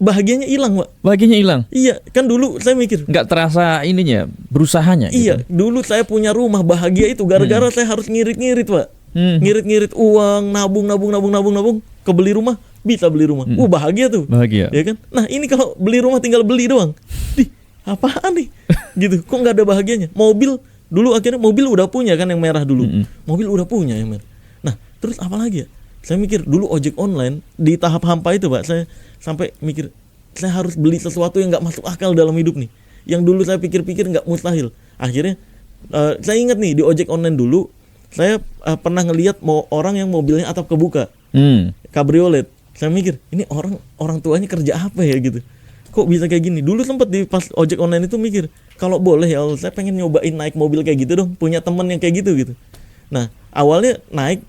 Bahagianya hilang Pak. Bahagianya hilang. Iya, kan dulu saya mikir nggak terasa ininya, berusahanya. Iya, gitu. dulu saya punya rumah bahagia itu gara-gara saya harus ngirit-ngirit Pak. Ngirit-ngirit uang, nabung, kebeli rumah, bisa beli rumah. Bahagia tuh. Bahagia. Ya kan? Nah, ini kalau beli rumah tinggal beli doang. Dih, apaan nih? Gitu. Kok nggak ada bahagianya? Mobil dulu akhirnya mobil udah punya kan yang merah dulu. Mobil udah punya yang merah. Nah, terus apa lagi ya? Saya mikir dulu ojek online di tahap hampa itu Pak. Saya sampai mikir saya harus beli sesuatu yang nggak masuk akal dalam hidup nih. Yang dulu saya pikir-pikir nggak mustahil. Akhirnya saya ingat nih di ojek online dulu saya pernah ngelihat orang yang mobilnya atap kebuka, kabriolet. Saya mikir ini orang tuanya kerja apa ya gitu. Kok bisa kayak gini? Dulu sempat di pas ojek online itu mikir kalau boleh ya Allah saya pengen nyobain naik mobil kayak gitu dong. Punya teman yang kayak gitu. Nah awalnya naik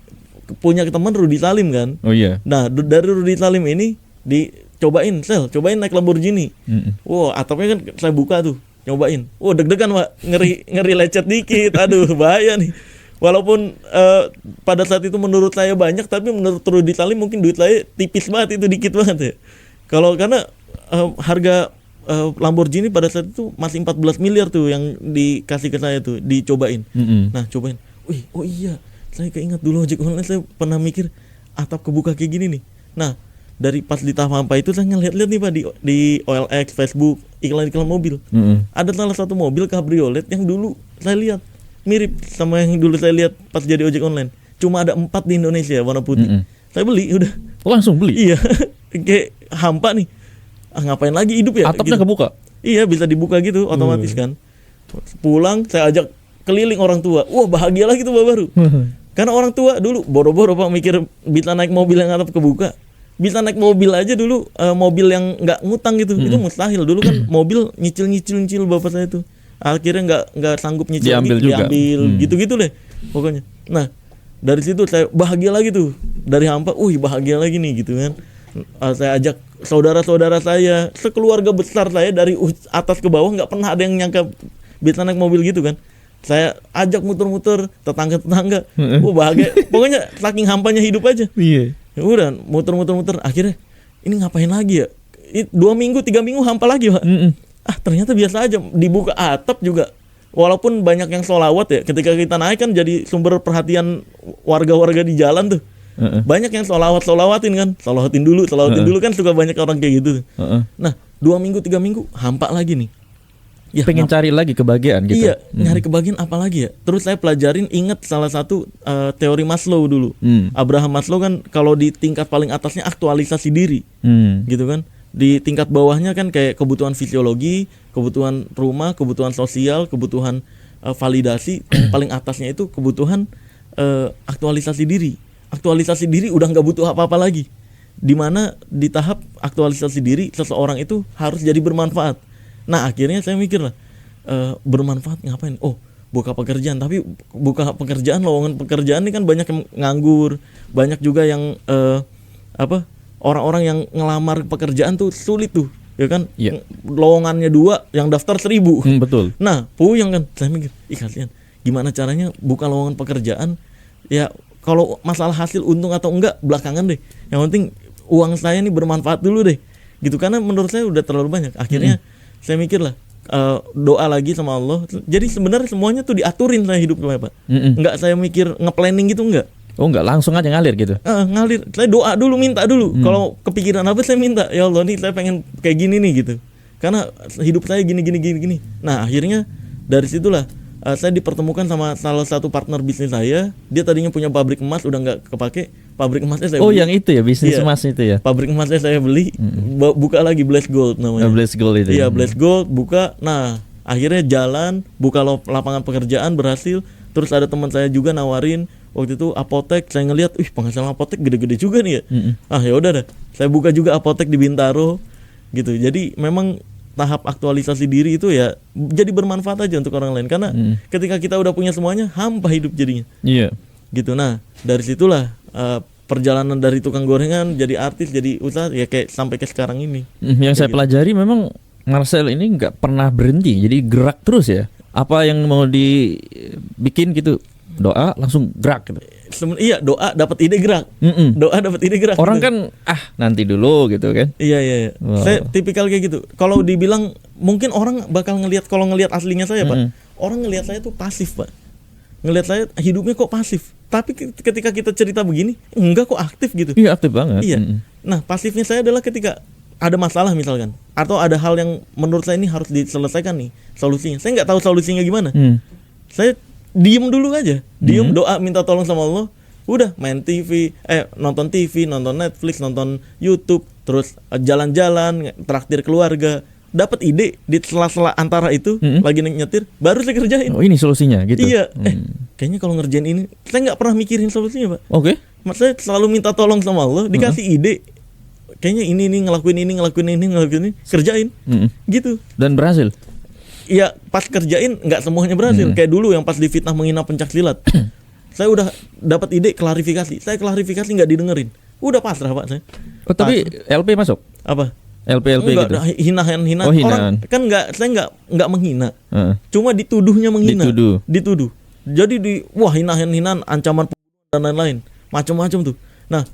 punya teman Rudy Salim kan. Oh iya. Nah dari Rudy Salim ini dicobain naik Lamborghini. Wow, atapnya kan saya buka tuh, nyobain. Deg-degan Pak, ngeri lecet dikit. Aduh bahaya nih. Walaupun pada saat itu menurut saya banyak, tapi menurut Rudy Salim mungkin duit saya tipis banget, itu dikit banget ya. Karena harga Lamborghini pada saat itu masih 14 miliar tuh yang dikasih ke saya tuh, dicobain. Nah cobain, oh iya, saya keinget dulu ojek online saya pernah mikir atap kebuka kayak gini nih. Nah dari pas di tahap hampa itu saya ngeliat-liat nih Pak di OLX, Facebook, iklan-iklan mobil. Ada salah satu mobil kabriolet yang dulu saya lihat mirip sama yang dulu saya lihat pas jadi ojek online. Cuma ada 4 di Indonesia warna putih. Saya beli udah. Langsung beli? Iya. Kayak hampa nih. Ngapain lagi hidup ya? Atapnya gitu. Kebuka? Iya bisa dibuka gitu otomatis kan. Pulang saya ajak keliling orang tua. Wah bahagia lagi tuh baru. Karena orang tua dulu boro-boro Pak mikir bisa naik mobil yang atap kebuka. Bisa naik mobil aja dulu, mobil yang nggak ngutang gitu. Itu mustahil. Dulu kan mobil nyicil bapak saya tuh. Akhirnya nggak sanggup nyicil, diambil gitu-gitu deh pokoknya. Nah dari situ saya bahagia lagi tuh, dari hampa, bahagia lagi nih gitu kan. Saya ajak saudara-saudara saya, sekeluarga besar saya dari atas ke bawah, nggak pernah ada yang nyangka bisa naik mobil gitu kan. Saya ajak muter-muter tetangga-tetangga, bahagia. Pokoknya saking hampanya hidup aja. Iya. Ya udah muter-muter, akhirnya ini ngapain lagi ya? 2 minggu 3 minggu hampa lagi Pak. Ternyata biasa aja, dibuka atap juga. Walaupun banyak yang sholawat ya, ketika kita naik kan jadi sumber perhatian warga-warga di jalan tuh. Banyak yang sholawatin kan, sholawatin dulu kan, suka banyak orang kayak gitu. Nah 2 minggu 3 minggu hampa lagi nih. Ya, pengen cari lagi kebahagiaan gitu. Iya, nyari kebahagiaan apa lagi ya? Terus saya pelajarin, ingat salah satu teori Maslow dulu. Abraham Maslow kan kalau di tingkat paling atasnya aktualisasi diri, gitu kan. Di tingkat bawahnya kan kayak kebutuhan fisiologi, kebutuhan rumah, kebutuhan sosial, kebutuhan validasi. Paling atasnya itu kebutuhan aktualisasi diri. Aktualisasi diri udah nggak butuh apa-apa lagi. Dimana di tahap aktualisasi diri seseorang itu harus jadi bermanfaat. Nah akhirnya saya mikir lah, bermanfaat ngapain? Buka pekerjaan. Tapi buka pekerjaan, lowongan pekerjaan ini kan banyak yang nganggur, banyak juga yang orang-orang yang ngelamar pekerjaan tuh sulit tuh, ya kan? Yeah. Lowongannya 2, yang daftar 1000. Betul. Nah, puyeng kan. Saya mikir, kasihan. Gimana caranya buka lowongan pekerjaan? Ya, kalau masalah hasil untung atau enggak belakangan deh. Yang penting uang saya nih bermanfaat dulu deh. Gitu, karena menurut saya udah terlalu banyak. Akhirnya saya mikir lah, doa lagi sama Allah. Jadi sebenarnya semuanya tuh diaturin saya hidupnya Pak. Enggak saya mikir nge-planning gitu, enggak. Enggak langsung aja ngalir gitu. Ngalir. Saya doa dulu, minta dulu. Kalau kepikiran apa saya minta, ya Allah nih saya pengen kayak gini nih gitu. Karena hidup saya gini. Nah, akhirnya dari situlah saya dipertemukan sama salah satu partner bisnis saya. Dia tadinya punya pabrik emas, udah nggak kepake. Pabrik emasnya saya beli. Yang itu ya, bisnis emas itu ya. Pabrik emasnya saya beli, buka lagi Blaze Gold namanya. Blaze Gold itu. Iya, Blaze Gold buka. Nah, akhirnya jalan, buka lapangan pekerjaan, berhasil. Terus ada teman saya juga nawarin waktu itu apotek. Saya ngelihat, penghasilan apotek gede-gede juga nih ya. Ya udah dah, saya buka juga apotek di Bintaro gitu. Jadi memang tahap aktualisasi diri itu ya jadi bermanfaat aja untuk orang lain, karena ketika kita udah punya semuanya hampa hidup jadinya. Iya. Gitu. Nah, dari situlah perjalanan dari tukang gorengan jadi artis, jadi usaha ya kayak sampai ke sekarang ini. Yang saya pelajari memang Marcel ini nggak pernah berhenti, jadi gerak terus ya. Apa yang mau dibikin gitu, doa langsung gerak gitu. Iya, doa dapat ide gerak. Doa dapat ide gerak. Orang gitu. kan nanti dulu gitu kan. Iya. Wow. Saya tipikal kayak gitu. Kalau dibilang mungkin orang bakal kalau ngelihat aslinya saya, Pak. Orang ngelihat saya tuh pasif, Pak. Ngelihat saya hidupnya kok pasif. Tapi ketika kita cerita begini, enggak kok aktif gitu. Iya, aktif banget. Iya. Nah, pasifnya saya adalah ketika ada masalah misalkan, atau ada hal yang menurut saya ini harus diselesaikan nih solusinya. Saya nggak tahu solusinya gimana. Saya diem dulu aja, doa minta tolong sama Allah, udah main TV, nonton TV, nonton Netflix, nonton YouTube, terus jalan-jalan, traktir keluarga, dapat ide di sela-sela antara itu, lagi nyetir, baru saya kerjain. Oh, ini solusinya gitu. Iya, kayaknya kalau ngerjain ini, saya nggak pernah mikirin solusinya, Pak. Oke. Saya selalu minta tolong sama Allah, dikasih ide, kayaknya ini ngelakuin ini, kerjain, gitu. Dan berhasil. Iya, pas kerjain nggak semuanya berhasil. Kayak dulu yang pas difitnah menghina pencak silat. Saya udah dapat ide klarifikasi. Saya klarifikasi nggak didengerin. Udah pasrah, Pak, saya. Oh, tapi LP masuk? Apa? LP enggak, gitu. Hinaan. Oh, Orang hinaan. kan saya nggak menghina. Cuma dituduhnya menghina. Dituduh. Jadi hinaan, ancaman pembunuhan dan lain-lain. Macam-macam tuh. Nah,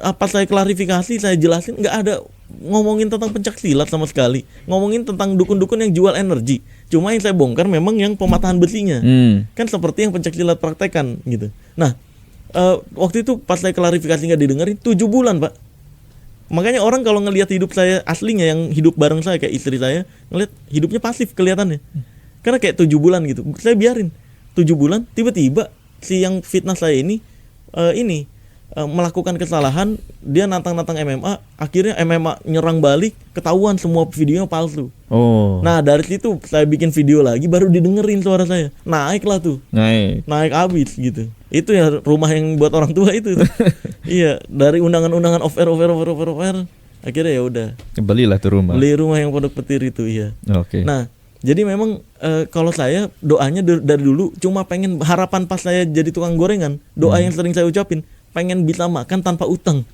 apa saya klarifikasi, saya jelasin, nggak ada ngomongin tentang pencak silat sama sekali, ngomongin tentang dukun-dukun yang jual energi. Cuma yang saya bongkar memang yang pematahan besinya, kan seperti yang pencak silat praktekan gitu. Nah, waktu itu pas saya klarifikasi nggak didengerin, 7 bulan, Pak. Makanya orang kalau ngelihat hidup saya aslinya yang hidup bareng saya kayak istri saya, ngelihat hidupnya pasif kelihatannya, karena kayak 7 bulan gitu. Saya biarin 7 bulan, tiba-tiba si yang fitnah saya ini melakukan kesalahan, dia nantang MMA, akhirnya MMA nyerang balik, ketahuan semua videonya palsu. Oh. Nah, dari situ saya bikin video lagi, baru didengerin suara saya. Naiklah tuh. Naik abis gitu. Itu ya rumah yang buat orang tua itu. Iya, dari undangan-undangan off air, akhirnya ya udah. Belilah tuh rumah. Beli rumah yang Pondok Petir itu, iya. Oke. Nah, jadi memang kalau saya doanya dari dulu cuma pengen, harapan pas saya jadi tukang gorengan, doa yang sering saya ucapin, pengen bisa makan tanpa utang.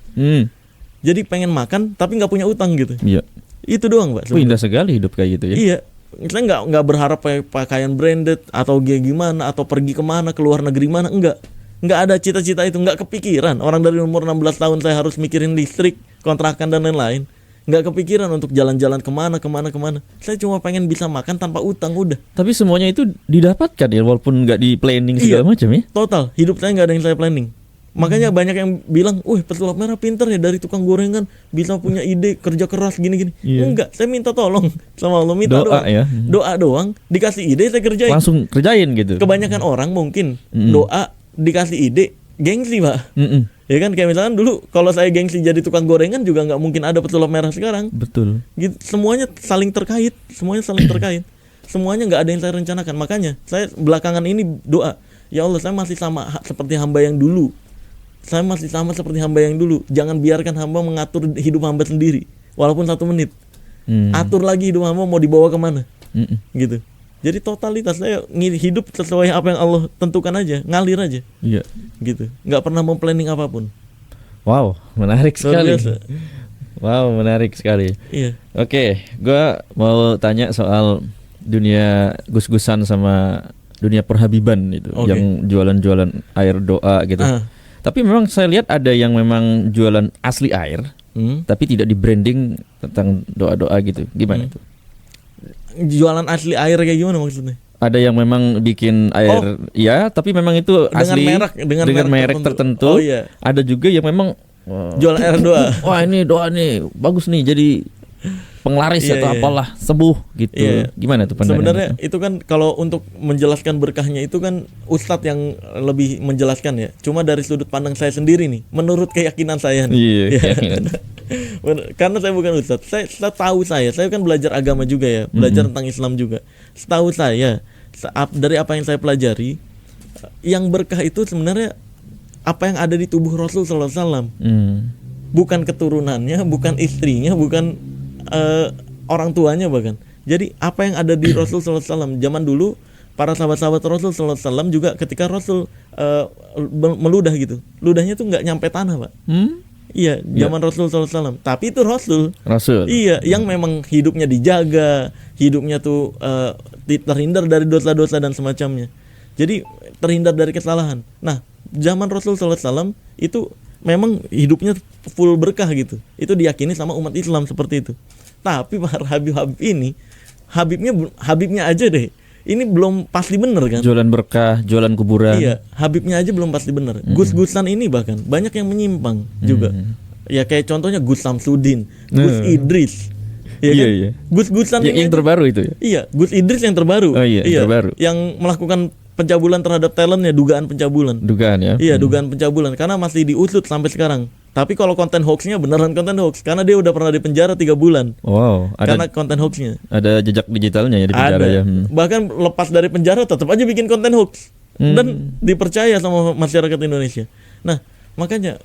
Jadi pengen makan tapi nggak punya utang gitu. Iya. Itu doang, Pak. Indah sekali hidup kayak gitu ya. Iya. Saya nggak berharap pakaian branded atau gimana, atau pergi kemana, ke luar negeri mana, enggak ada cita-cita itu, nggak kepikiran. Orang dari umur 16 tahun saya harus mikirin listrik, kontrakan dan lain-lain. Nggak kepikiran untuk jalan-jalan kemana. Saya cuma pengen bisa makan tanpa utang, udah. Tapi semuanya itu didapatkan ya, walaupun nggak di planning segala macam ya. Total, hidup saya nggak ada yang saya planning. Makanya banyak yang bilang, pesulap merah pinter ya, dari tukang gorengan bisa punya ide, kerja keras gini-gini. Enggak, saya minta tolong sama Allah, minta doa ya. Doa doang, dikasih ide saya kerjain. Langsung kerjain gitu. Kebanyakan orang mungkin doa dikasih ide, gengsi, Pak. Ya kan, kayak misalkan dulu kalau saya gengsi jadi tukang gorengan juga nggak mungkin ada pesulap merah sekarang. Betul. Gitu, semuanya saling terkait. Semuanya nggak ada yang saya rencanakan. Makanya saya belakangan ini doa, ya Allah, saya masih sama seperti hamba yang dulu. Jangan biarkan hamba mengatur hidup hamba sendiri, walaupun 1 menit. Atur lagi hidup hamba mau dibawa kemana, gitu. Jadi totalitas saya hidup sesuai apa yang Allah tentukan aja, ngalir aja. Iya. Gitu. Nggak pernah memplanning apapun. Wow, menarik sekali. Wow, menarik sekali. Iya. Oke, gua mau tanya soal dunia gus-gusan sama dunia perhabiban itu, yang jualan-jualan air doa gitu. Tapi memang saya lihat ada yang memang jualan asli air, tapi tidak di branding tentang doa-doa gitu. Gimana itu? Jualan asli air kayak gimana maksudnya? Ada yang memang bikin air, ya, tapi memang itu asli dengan merek tertentu. Ada juga yang memang jualan air doa. Wah, ini doa nih bagus nih, jadi penglaris atau apalah, sembuh gitu. Gimana tuh pandangan? Sebenarnya itu kan kalau untuk menjelaskan berkahnya itu kan ustadz yang lebih menjelaskan ya. Cuma dari sudut pandang saya sendiri nih, menurut keyakinan saya nih. Karena saya bukan ustadz. Saya kan belajar agama juga ya, belajar tentang Islam juga. Setahu saya, dari apa yang saya pelajari, yang berkah itu sebenarnya apa yang ada di tubuh Rasul sallallahu alaihi wasallam. Bukan keturunannya, bukan istrinya, bukan orang tuanya bahkan. Jadi apa yang ada di Rasul sallallahu alaihi wasallam zaman dulu, para sahabat-sahabat Rasul sallallahu alaihi wasallam juga ketika Rasul meludah gitu, ludahnya tuh nggak nyampe tanah, Pak. Iya, zaman Rasul sallallahu alaihi wasallam. Tapi itu Rasul. Iya, yang memang hidupnya dijaga, hidupnya tuh terhindar dari dosa-dosa dan semacamnya. Jadi terhindar dari kesalahan. Nah, zaman Rasul sallallahu alaihi wasallam itu memang hidupnya full berkah gitu. Itu diyakini sama umat Islam seperti itu. Tapi para Habib ini, Habibnya aja deh. Ini belum pasti bener kan? Jualan berkah, jualan kuburan. Iya, Habibnya aja belum pasti bener. Gus-gusan ini bahkan banyak yang menyimpang juga. Ya kayak contohnya Gus Samsudin, Gus Idris. Ya kan? Iya. Gus-gusan yang terbaru itu ya? Iya, Gus Idris yang terbaru. Oh iya, terbaru. Yang melakukan pencabulan terhadap talentnya, dugaan pencabulan. Dugaan ya? Iya, dugaan pencabulan karena masih diusut sampai sekarang. Tapi kalau konten hoaxnya beneran konten hoax karena dia udah pernah di penjara 3 bulan. Wow, karena konten hoaxnya. Ada jejak digitalnya ya di penjara ya. Bahkan lepas dari penjara tetap aja bikin konten hoax dan dipercaya sama masyarakat Indonesia. Nah, makanya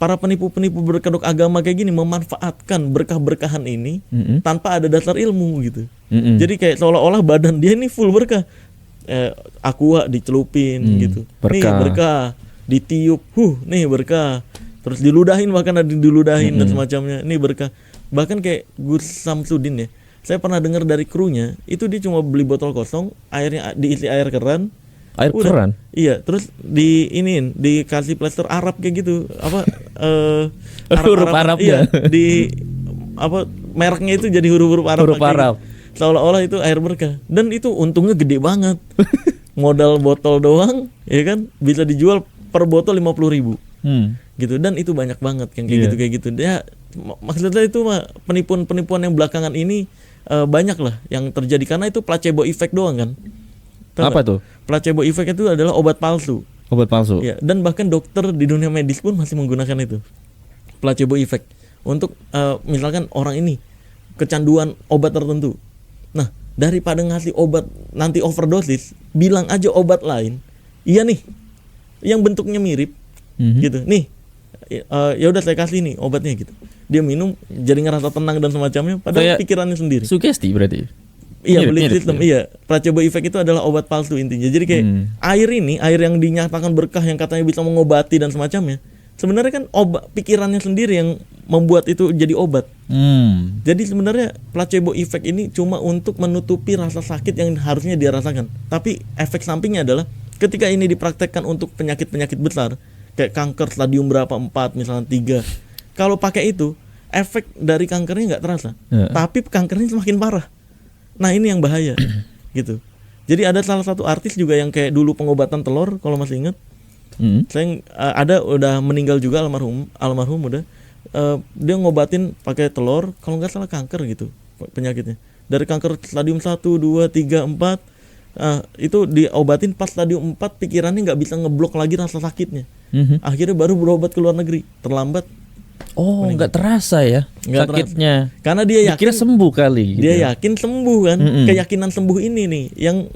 para penipu-penipu berkedok agama kayak gini memanfaatkan berkah-berkahan ini tanpa ada dasar ilmu gitu. Jadi kayak seolah-olah badan dia ini full berkah. Aqua dicelupin gitu. Berkah. Nih berkah, ditiup, nih berkah. Terus diludahin, bahkan ada diludahin dan semacamnya. Ini berkah. Bahkan kayak Gus Samsudin ya. Saya pernah dengar dari krunya, itu dia cuma beli botol kosong, airnya diisi air keran. Air keran? Iya, terus dikasih plester Arab kayak gitu. Apa huruf Arabnya. Iya, mereknya itu jadi huruf-huruf Arab. Huruf Arab. Gitu. Seolah-olah itu air berkah. Dan itu untungnya gede banget. Modal botol doang, ya kan, bisa dijual per botol 50.000. Gitu, dan itu banyak banget yang kayak gitu. Dia maksudnya itu mah penipuan yang belakangan ini banyak lah yang terjadi karena itu placebo effect doang kan. Apa tuh? Placebo effect itu adalah obat palsu. Obat palsu. Ya, dan bahkan dokter di dunia medis pun masih menggunakan itu. Placebo effect untuk misalkan orang ini kecanduan obat tertentu. Nah, daripada ngasih obat nanti overdosis, bilang aja obat lain. Iya nih. Yang bentuknya mirip gitu. Nih, ya udah saya kasih nih obatnya gitu. Dia minum jadi ngerasa tenang dan semacamnya padahal kayak pikirannya sendiri. Sugesti berarti. Iya, belief system. Iya, placebo effect itu adalah obat palsu intinya. Jadi kayak air yang dinyatakan berkah yang katanya bisa mengobati dan semacamnya. Sebenarnya kan pikirannya sendiri yang membuat itu jadi obat. Jadi sebenarnya placebo effect ini cuma untuk menutupi rasa sakit yang harusnya dia rasakan. Tapi efek sampingnya adalah ketika ini dipraktekkan untuk penyakit-penyakit besar kayak kanker stadium berapa 4 misalnya 3. Kalau pakai itu, efek dari kankernya nggak terasa. Tapi kankernya semakin parah. Nah, ini yang bahaya gitu. Jadi ada salah satu artis juga yang kayak dulu pengobatan telur kalau masih ingat. Saya ada udah meninggal juga almarhum udah. Dia ngobatin pakai telur kalau nggak salah kanker gitu penyakitnya. Dari kanker stadium 1, 2, 3, 4 itu diobatin pas stadium 4 pikirannya nggak bisa ngeblok lagi rasa sakitnya. Akhirnya baru berobat ke luar negeri, terlambat. Oh, nggak terasa ya sakitnya. Karena dia yakin kira sembuh kali. Dia yakin sembuh kan. Keyakinan sembuh ini nih yang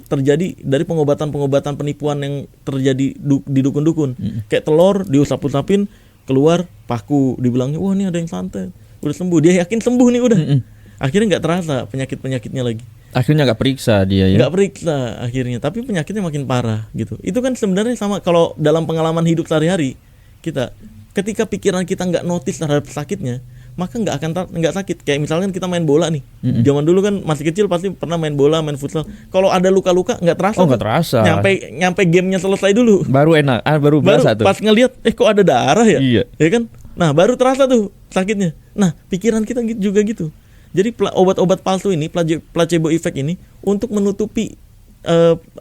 terjadi dari pengobatan penipuan yang terjadi di dukun-dukun. Kayak telur diusap-usapin keluar paku, dibilangnya wah ini ada yang santet, udah sembuh. Dia yakin sembuh nih udah. Akhirnya nggak terasa penyakitnya lagi. Akhirnya nggak periksa dia ya. Nggak periksa akhirnya, tapi penyakitnya makin parah gitu. Itu kan sebenarnya sama kalau dalam pengalaman hidup sehari-hari kita, ketika pikiran kita nggak notice terhadap sakitnya, maka nggak sakit. Kayak misalkan kita main bola nih. Zaman dulu kan masih kecil pasti pernah main bola, main futsal. Kalau ada luka-luka nggak terasa. Oh, nggak terasa. Nyampe gamenya selesai dulu. Baru enak, baru berasa tuh. Pas ngelihat, kok ada darah ya? Iya. Ya kan? Nah, baru terasa tuh sakitnya. Nah, pikiran kita juga gitu. Jadi obat-obat palsu ini, placebo effect ini untuk menutupi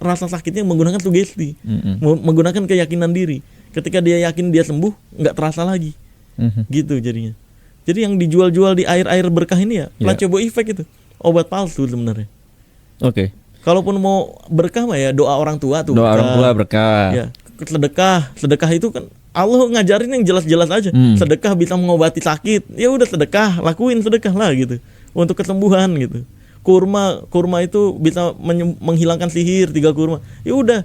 rasa sakitnya menggunakan sugesti, menggunakan keyakinan diri. Ketika dia yakin dia sembuh, nggak terasa lagi, gitu jadinya. Jadi yang dijual-jual di air berkah ini ya placebo effect itu, obat palsu sebenarnya. Oke. Kalaupun mau berkah mah ya doa orang tua tuh. Doa orang tua berkah. Ya, sedekah itu kan Allah ngajarin yang jelas-jelas aja. Sedekah bisa mengobati sakit, ya udah sedekah, lakuin sedekah lah gitu. Untuk kesembuhan gitu. Kurma itu bisa menghilangkan sihir 3 kurma. Ya udah,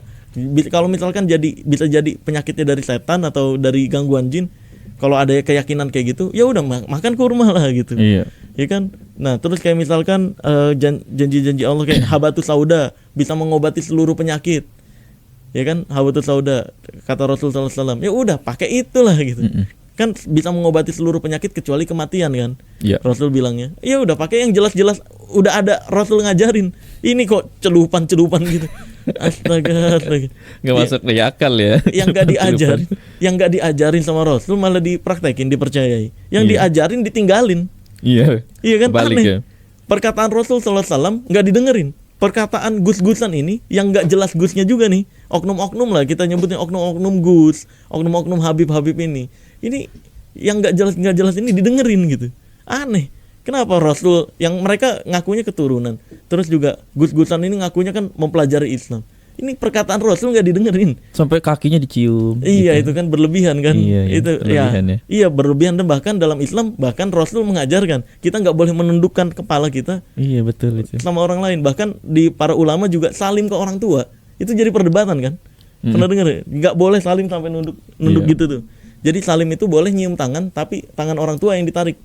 kalau misalkan bisa jadi penyakitnya dari setan atau dari gangguan jin, kalau ada keyakinan kayak gitu, ya udah makan kurma lah gitu. Iya. ya kan. Nah terus kayak misalkan janji-janji Allah kayak habatus sauda bisa mengobati seluruh penyakit, ya kan. Habatus sauda kata Rasul sallallahu alaihi wasallam, ya udah pakai itulah gitu. Kan bisa mengobati seluruh penyakit kecuali kematian kan. Rasul bilangnya, ya udah pakai yang jelas-jelas udah ada Rasul ngajarin. Ini kok celupan-celupan gitu. Astaga. Nggak masuk di akal ya. Yang nggak diajarin sama Rasul malah dipraktekin, dipercayai. Yang diajarin ditinggalin. Iya kan, balik aneh. Ya. Perkataan Rasul sallallahu alaihi wasallam nggak didengerin. Perkataan gus-gusan ini yang nggak jelas gusnya juga nih, oknum-oknum lah kita nyebutnya, oknum-oknum gus, oknum-oknum Habib ini yang nggak jelas ini didengerin gitu. Aneh. Kenapa Rasul yang mereka ngakunya keturunan, terus juga gus-gusan ini ngakunya kan mempelajari Islam, ini perkataan Rasul nggak didengerin, sampai kakinya dicium. Iya gitu. Itu kan berlebihan kan. Itu berlebihan, ya. Iya berlebihan, dan bahkan dalam Islam bahkan Rasul mengajarkan kita nggak boleh menundukkan kepala kita. Iya betul itu. Sama orang lain, bahkan di para ulama juga salim ke orang tua itu jadi perdebatan kan. Pernah dengar ya? Nggak boleh salim sampai nunduk gitu tuh. Jadi salim itu boleh nyium tangan, tapi tangan orang tua yang ditarik.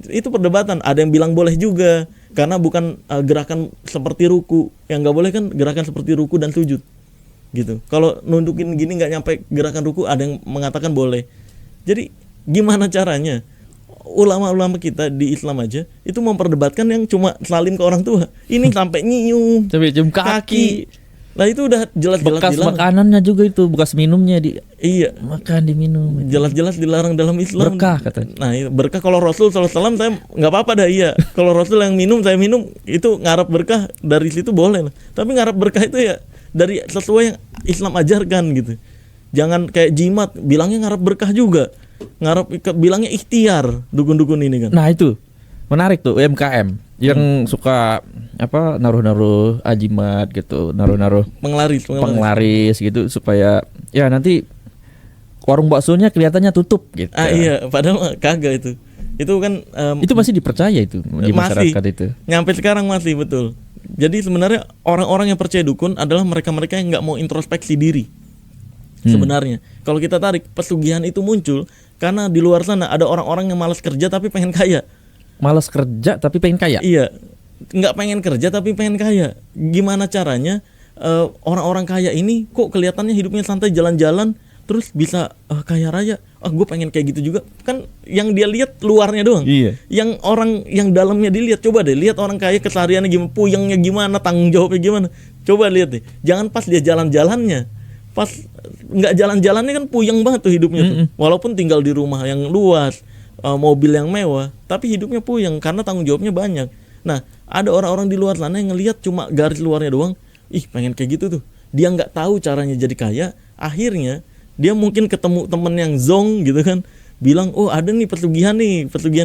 Itu perdebatan. Ada yang bilang boleh juga karena bukan gerakan seperti ruku. Yang nggak boleh kan gerakan seperti ruku dan sujud gitu. Kalau nundukin gini nggak nyampe gerakan ruku, ada yang mengatakan boleh. Jadi gimana caranya ulama-ulama kita di Islam aja itu memperdebatkan yang cuma salim ke orang tua, ini sampai nyium, sampai cium kaki. Nah itu udah jelas-jelas bekas dilarang. Makanannya juga itu, bekas minumnya makan diminum. Jelas-jelas dilarang dalam Islam. Berkah katanya. Nah berkah kalau Rasul sallallahu alaihi wasallam saya nggak apa-apa dah, iya. Kalau Rasul yang minum saya minum, itu ngarap berkah dari situ boleh lah. Tapi ngarap berkah itu ya dari sesuai yang Islam ajarkan gitu. Jangan kayak jimat bilangnya ngarap berkah juga, bilangnya ikhtiar dukun-dukun ini kan. Nah itu menarik tuh UMKM yang suka naruh-naruh ajimat gitu, naruh-naruh penglaris gitu supaya ya nanti warung baksonya kelihatannya tutup gitu. Iya, padahal kagak itu. Itu kan itu masih dipercaya itu di masyarakat itu. Nyampe sekarang masih, betul. Jadi sebenarnya orang-orang yang percaya dukun adalah mereka-mereka yang nggak mau introspeksi diri. Sebenarnya kalau kita tarik, pesugihan itu muncul karena di luar sana ada orang-orang yang malas kerja tapi pengen kaya. Malas kerja tapi pengen kaya? Iya, nggak pengen kerja tapi pengen kaya. Gimana caranya orang-orang kaya ini kok kelihatannya hidupnya santai, jalan-jalan terus bisa kaya raya? Gue pengen kayak gitu juga. Kan yang dia lihat luarnya doang. Iya. Yang orang yang dalamnya dilihat, coba deh lihat orang kaya kesehariannya gimana, puyengnya gimana, tanggung jawabnya gimana. Coba lihat deh. Jangan pas dia jalan-jalannya, pas nggak jalan-jalannya kan puyeng banget tuh hidupnya tuh. Walaupun tinggal di rumah yang luas, mobil yang mewah, tapi hidupnya puyeng karena tanggung jawabnya banyak. Nah, ada orang-orang di luar sana yang ngelihat cuma garis luarnya doang, pengen kayak gitu tuh. Dia nggak tahu caranya jadi kaya. Akhirnya dia mungkin ketemu temen yang zong gitu kan, bilang, ada nih pesugihan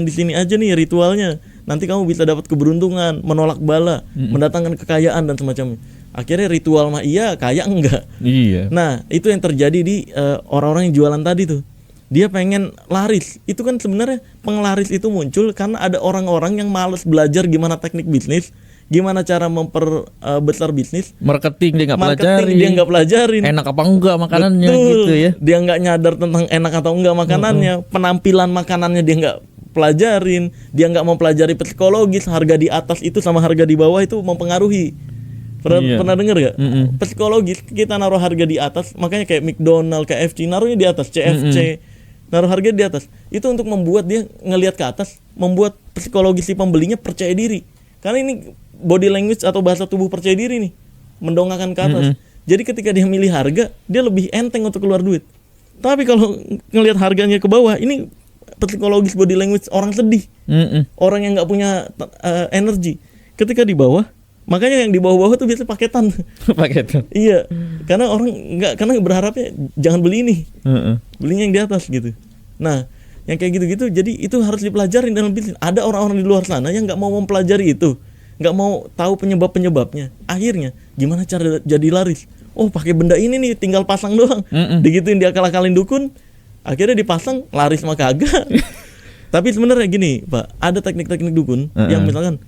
di sini aja nih ritualnya. Nanti kamu bisa dapat keberuntungan, menolak bala, mendatangkan kekayaan dan semacamnya. Akhirnya ritual mah iya, kaya enggak. Iya. Nah, itu yang terjadi di orang-orang yang jualan tadi tuh. Dia pengen laris. Itu kan sebenarnya penglaris itu muncul karena ada orang-orang yang malas belajar gimana teknik bisnis, gimana cara memperbesar bisnis. Marketing dia nggak pelajarin. Enak apa enggak makanannya. Betul. Gitu ya. Dia nggak nyadar tentang enak atau enggak makanannya. Penampilan makanannya dia nggak pelajarin. Dia nggak mempelajari psikologis. Harga di atas itu sama harga di bawah itu mempengaruhi. Pernah dengar gak? Psikologis kita naruh harga di atas, makanya kayak McDonald, KFC naruhnya di atas, CFC naruh harga di atas. Itu untuk membuat dia ngelihat ke atas, membuat psikologis si pembelinya percaya diri. Karena ini body language atau bahasa tubuh percaya diri nih, mendongakkan ke atas. Jadi ketika dia milih harga, dia lebih enteng untuk keluar duit. Tapi kalau ngelihat harganya ke bawah, ini psikologis body language orang sedih, orang yang nggak punya energi. Ketika di bawah, makanya yang di bawah-bawah tuh biasanya paketan. Iya, karena orang karena berharapnya jangan beli ini, belinya yang di atas gitu. Nah, yang kayak gitu-gitu, jadi itu harus dipelajarin dalam bisnis. Ada orang-orang di luar sana yang nggak mau mempelajari itu, nggak mau tahu penyebabnya. Akhirnya gimana cara jadi laris? Pakai benda ini nih, tinggal pasang doang. Digituin, dia akal-akalin dukun, akhirnya dipasang, laris mah kagak. Tapi sebenarnya gini, Pak, ada teknik-teknik dukun yang misalkan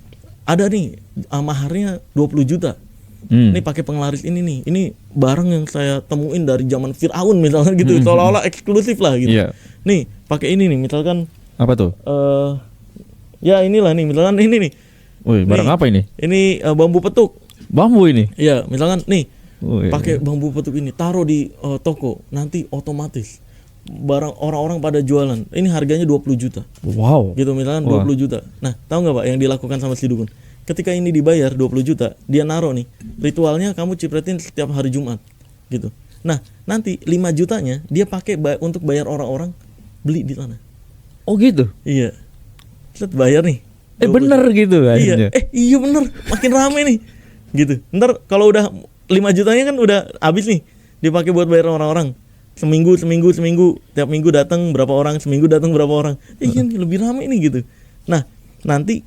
ada nih maharnya 20 juta. Ini pakai penglaris ini nih. Ini barang yang saya temuin dari zaman Firaun misalkan gitu. Seolah-olah eksklusif lah gitu. Nih, pakai ini nih misalkan. Apa tuh? Ya inilah nih, misalkan ini nih. Wih, barang Nih, apa ini? Ini bambu petuk. Bambu ini. Ya, misalkan nih Wih. pakai bambu petuk ini, taruh di toko, nanti otomatis barang orang-orang pada jualan. Ini harganya 20 juta. Wow. Gitu misalkan Wah. 20 juta. Nah, tahu nggak Pak yang dilakukan sama si dukun? Ketika ini dibayar 20 juta, dia naruh nih. Ritualnya kamu cipretin setiap hari Jumat. Gitu. Nah, nanti 5 jutanya dia pakai untuk bayar orang-orang beli di sana. Oh gitu. Iya. Set bayar nih. 20 Bener gitu Iya, akhirnya. iya bener, makin rame nih, gitu. Ntar kalau udah 5 jutanya kan udah habis nih, dipakai buat bayar orang-orang. Seminggu, tiap minggu datang berapa orang, seminggu datang berapa orang. Iya nih, lebih rame nih gitu. Nah, nanti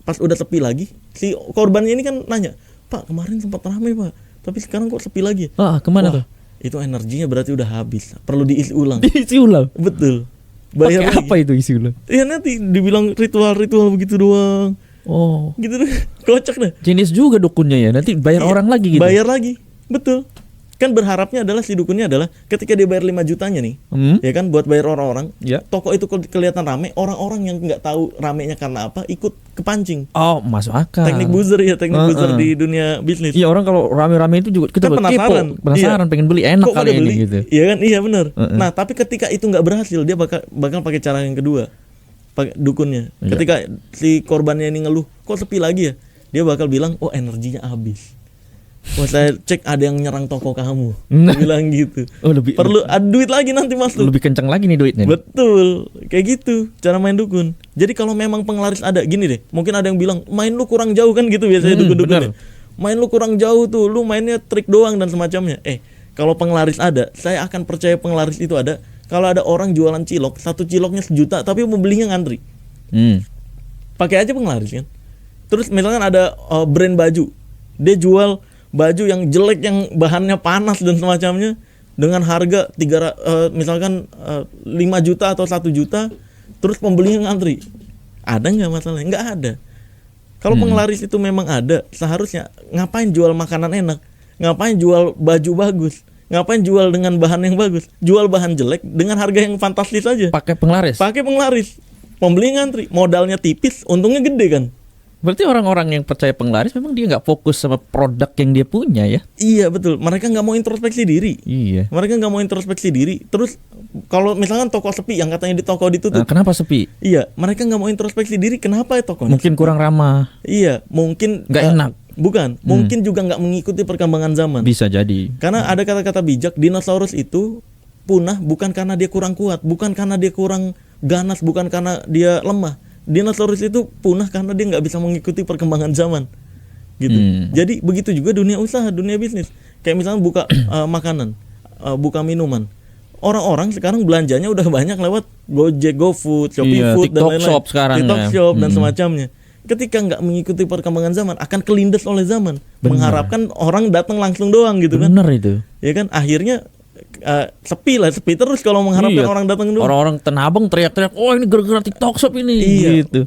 pas udah sepi lagi, si korbannya ini kan nanya, Pak kemarin sempat rame Pak, tapi sekarang kok sepi lagi? Kemana Wah, tuh? itu energinya berarti udah habis, perlu diisi ulang. Diisi ulang. Betul. Pakai Bayar lagi. apa itu isi ulang? Ya nanti dibilang ritual begitu doang. Oh. Gitu deh, kocak deh. Jenis juga dukunnya ya. Nanti bayar Iya, orang lagi gitu. Bayar lagi, betul. Kan berharapnya adalah si dukunnya adalah ketika dia bayar 5 jutanya nih, ya kan buat bayar orang-orang. Ya. Toko itu kelihatan rame, orang-orang yang nggak tahu ramenya karena apa ikut kepancing. Oh, masuk akal. Teknik buzzer ya, teknik buzzer di dunia bisnis. Iya, orang kalau rame-rame itu juga kita Kan penasaran. penasaran Iya. pengen beli enak Kok kali pada ini beli? gitu. Iya kan, iya benar. Nah, tapi ketika itu nggak berhasil, dia bakal pakai cara yang kedua, pakai dukunnya. Iya. Ketika si korbannya ini ngeluh, kok sepi lagi ya, dia bakal bilang, oh energinya habis. Wah, saya cek ada yang nyerang toko kamu. Nah. Dia bilang gitu. Oh, lebih Perlu ada duit lagi nanti mas tuh. lebih kencang lagi nih duitnya. Betul, kayak gitu cara main dukun. Jadi kalau memang penglaris ada, gini deh, mungkin ada yang bilang main lu kurang jauh kan gitu biasanya dukun-dukun. benar. Main lu kurang jauh tuh, lu mainnya trik doang dan semacamnya. Kalau penglaris ada, saya akan percaya penglaris itu ada. Kalau ada orang jualan cilok, 1 ciloknya 1 juta, tapi pembelinya ngantri. Pakai aja penglaris kan. Terus misalkan ada brand baju, dia jual baju yang jelek yang bahannya panas dan semacamnya dengan harga misalkan 5 juta atau 1 juta, terus pembelinya ngantri. Ada nggak masalahnya? Nggak ada. Kalau penglaris itu memang ada, seharusnya ngapain jual makanan enak, ngapain jual baju bagus, ngapain jual dengan bahan yang bagus, jual bahan jelek dengan harga yang fantastis aja. Pakai penglaris. Pakai penglaris, pembeli ngantri, modalnya tipis, untungnya gede kan. Berarti orang-orang yang percaya penglaris memang dia nggak fokus sama produk yang dia punya ya? Iya betul, mereka nggak mau introspeksi diri. Iya. Mereka nggak mau introspeksi diri. Terus kalau misalkan toko sepi, yang katanya di toko ditutup, Nah, kenapa sepi? iya, mereka nggak mau introspeksi diri. Kenapa ya toko? Mungkin kurang ramah. Iya, mungkin Nggak enak. Bukan, mungkin juga nggak mengikuti perkembangan zaman. Bisa jadi. Karena ada kata-kata bijak, dinosaurus itu punah bukan karena dia kurang kuat, bukan karena dia kurang ganas, bukan karena dia lemah. Dinosaurus itu punah karena dia nggak bisa mengikuti perkembangan zaman, gitu. Jadi begitu juga dunia usaha, dunia bisnis. Kayak misalnya buka makanan, buka minuman. Orang-orang sekarang belanjanya udah banyak lewat Gojek, GoFood, Shopee Iya, Food dan TikTok lain-lain. Shop sekarang TikTok ya. Shop dan semacamnya. Ketika nggak mengikuti perkembangan zaman, akan kelindes oleh zaman. Mengharapkan orang datang langsung doang gitu kan. Bener itu. Ya kan, akhirnya sepi terus kalau mengharapkan Iya. orang datang doang. Orang-orang Tanah Abang teriak-teriak, oh ini gara-gara TikTok Shop ini. Iya. Gitu.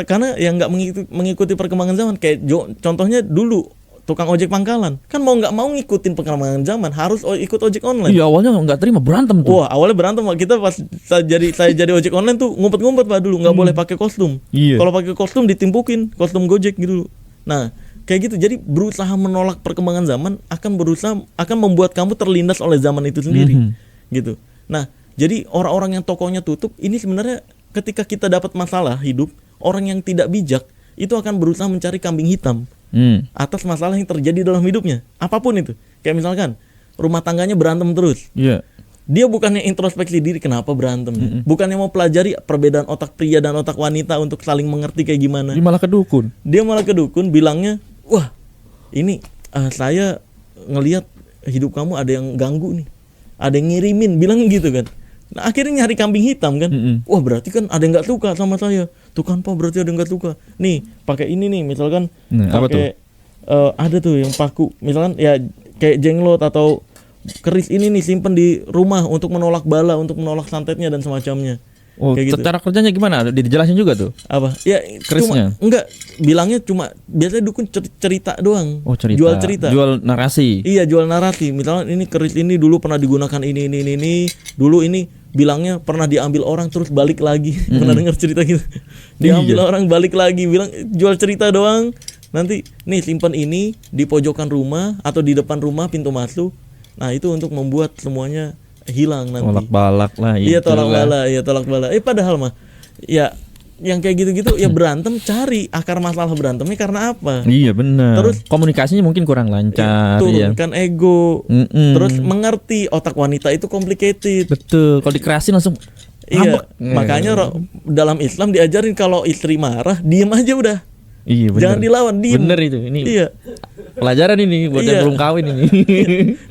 Karena yang nggak mengikuti perkembangan zaman. Kayak contohnya dulu tukang ojek pangkalan kan mau nggak mau ngikutin perkembangan zaman, harus ikut ojek online. Iya, awalnya nggak terima, berantem tuh. Wah, awalnya berantem Pak. Kita pas saya jadi ojek online tuh ngumpet-ngumpet Pak dulu, nggak boleh pakai kostum. Iya. Kalau pakai kostum ditimpukin, kostum Gojek gitu. Nah, kayak gitu. Jadi berusaha menolak perkembangan zaman akan membuat kamu terlindas oleh zaman itu sendiri. Gitu. Nah, jadi orang-orang yang tokonya tutup ini sebenarnya ketika kita dapat masalah hidup, orang yang tidak bijak itu akan berusaha mencari kambing hitam atas masalah yang terjadi dalam hidupnya, apapun itu. Kayak misalkan rumah tangganya berantem terus. Iya. Dia bukannya introspeksi diri kenapa berantem, bukannya mau pelajari perbedaan otak pria dan otak wanita untuk saling mengerti kayak gimana. Dia malah ke dukun. Dia malah ke dukun bilangnya, wah ini saya ngelihat hidup kamu ada yang ganggu nih, ada yang ngirimin, bilang gitu kan. Nah akhirnya nyari kambing hitam kan. Wah berarti kan ada yang nggak suka sama saya. Tuh kan Pak, berarti ada yang nggak suka. Nih pakai ini nih misalkan, Apa pakai ada tuh yang paku, misalkan ya kayak jenglot atau keris ini nih simpen di rumah untuk menolak bala, untuk menolak santetnya dan semacamnya. Oh, kayak gitu. cara kerjanya gimana? Dijelasin juga tuh. Apa? Ya Kerisnya? enggak, bilangnya cuma biasanya dukun cerita doang. Oh, cerita. Jual cerita. Jual narasi. Iya, jual narasi. Misalnya ini keris ini dulu pernah digunakan ini. Dulu ini bilangnya pernah diambil orang terus balik lagi. Pernah dengar cerita gitu. Diambil orang balik lagi, bilang jual cerita doang. Nanti nih simpan ini di pojokan rumah atau di depan rumah pintu masuk. Nah, itu untuk membuat semuanya hilang nanti. Tolak balak lah. Iya, tolak bala. Padahal mah ya yang kayak gitu-gitu ya berantem, cari akar masalah berantemnya karena apa? Iya benar. Terus komunikasinya mungkin kurang lancar. Turunkan ego. Terus mengerti otak wanita itu complicated. Betul. Kalau dikerasin langsung Iya. Makanya dalam Islam diajarin kalau istri marah, diem aja udah. Iya benar. Jangan dilawan, diem. Bener itu. Ini Iya. pelajaran ini buat yang belum kawin ini.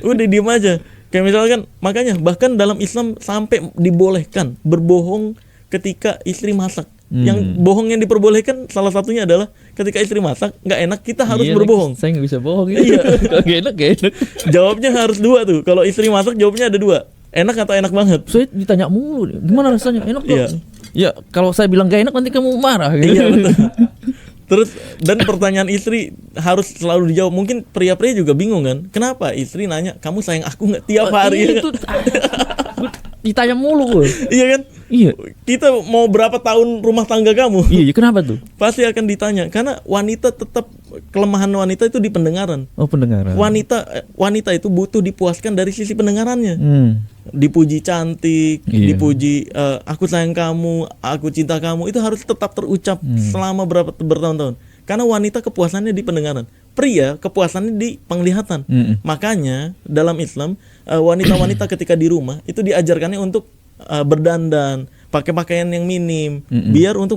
Udah diem aja. Kayak misalkan, makanya bahkan dalam Islam sampai dibolehkan berbohong ketika istri masak. Yang bohong yang diperbolehkan salah satunya adalah ketika istri masak nggak enak, kita harus berbohong. Saya nggak bisa bohong. Iya. Kalau nggak enak, gak enak. Jawabnya harus dua tuh. Kalau istri masak jawabnya ada dua. Enak atau enak banget. Saya ditanya mulu, gimana rasanya? Enak dong. Iya. Ya kalau saya bilang gak enak nanti kamu marah. Gitu. Iya betul. Terus dan pertanyaan istri harus selalu dijawab. Mungkin pria-pria juga bingung kan, kenapa istri nanya kamu sayang aku nggak tiap hari? Itu ditanya mulu. Iya kan? Iya. Kita mau berapa tahun rumah tangga kamu? Iya, kenapa tuh? Pasti akan ditanya karena wanita tetap, kelemahan wanita itu di pendengaran. Oh, pendengaran. Wanita itu butuh dipuaskan dari sisi pendengarannya. Dipuji cantik, dipuji aku sayang kamu, aku cinta kamu, itu harus tetap terucap selama bertahun-tahun. Karena wanita kepuasannya di pendengaran, pria kepuasannya di penglihatan. Makanya dalam Islam wanita-wanita ketika di rumah itu diajarkannya untuk berdandan, pakai pakaian yang minim, biar untuk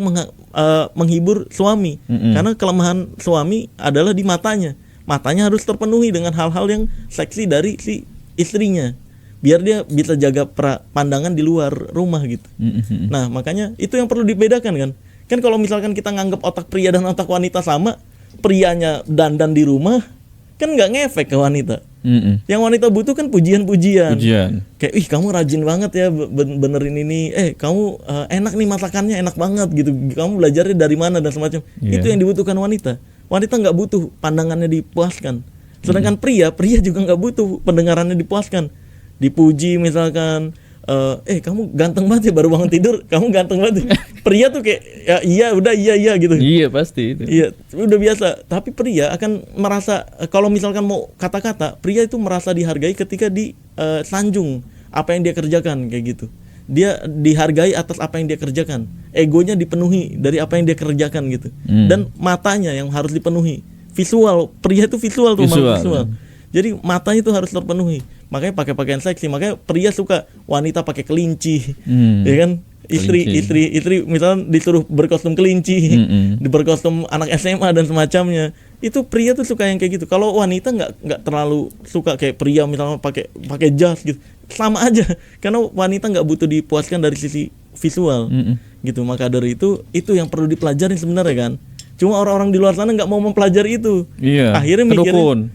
menghibur suami. Karena kelemahan suami adalah di matanya. Matanya harus terpenuhi dengan hal-hal yang seksi dari si istrinya, biar dia bisa jaga pandangan di luar rumah gitu. Nah, makanya itu yang perlu dibedakan kan. Kan kalau misalkan kita nganggap otak pria dan otak wanita sama, prianya dandan di rumah, kan nggak ngefek ke wanita. Yang wanita butuh kan pujian-pujian. Kayak, ih kamu rajin banget ya benerin ini. Kamu enak nih masakannya, enak banget gitu. Kamu belajarnya dari mana dan semacam. Itu yang dibutuhkan wanita. Wanita nggak butuh pandangannya dipuaskan. Sedangkan pria juga nggak butuh pendengarannya dipuaskan. Dipuji misalkan, kamu ganteng banget ya, baru bangun tidur kamu ganteng banget ya. Pria tuh kayak ya iya udah iya gitu. Iya pasti itu. Iya udah biasa. Tapi pria akan merasa, kalau misalkan mau kata-kata, pria itu merasa dihargai ketika disanjung apa yang dia kerjakan kayak gitu. Dia dihargai atas apa yang dia kerjakan. Egonya dipenuhi dari apa yang dia kerjakan gitu. Dan matanya yang harus dipenuhi. Visual, pria itu visual tuh, visual. Jadi matanya itu harus terpenuhi. Makanya pakai pakaian seksi. Makanya pria suka wanita pakai kelinci, ya kan? Istri misalnya disuruh berkostum kelinci, berkostum anak SMA dan semacamnya. Itu pria tuh suka yang kayak gitu. Kalau wanita nggak terlalu suka kayak pria misalnya pakai jas gitu. Sama aja. Karena wanita nggak butuh dipuaskan dari sisi visual, gitu. Maka dari itu yang perlu dipelajari sebenarnya kan. Cuma orang-orang di luar sana nggak mau mempelajari itu. Iya. Akhirnya mikirnya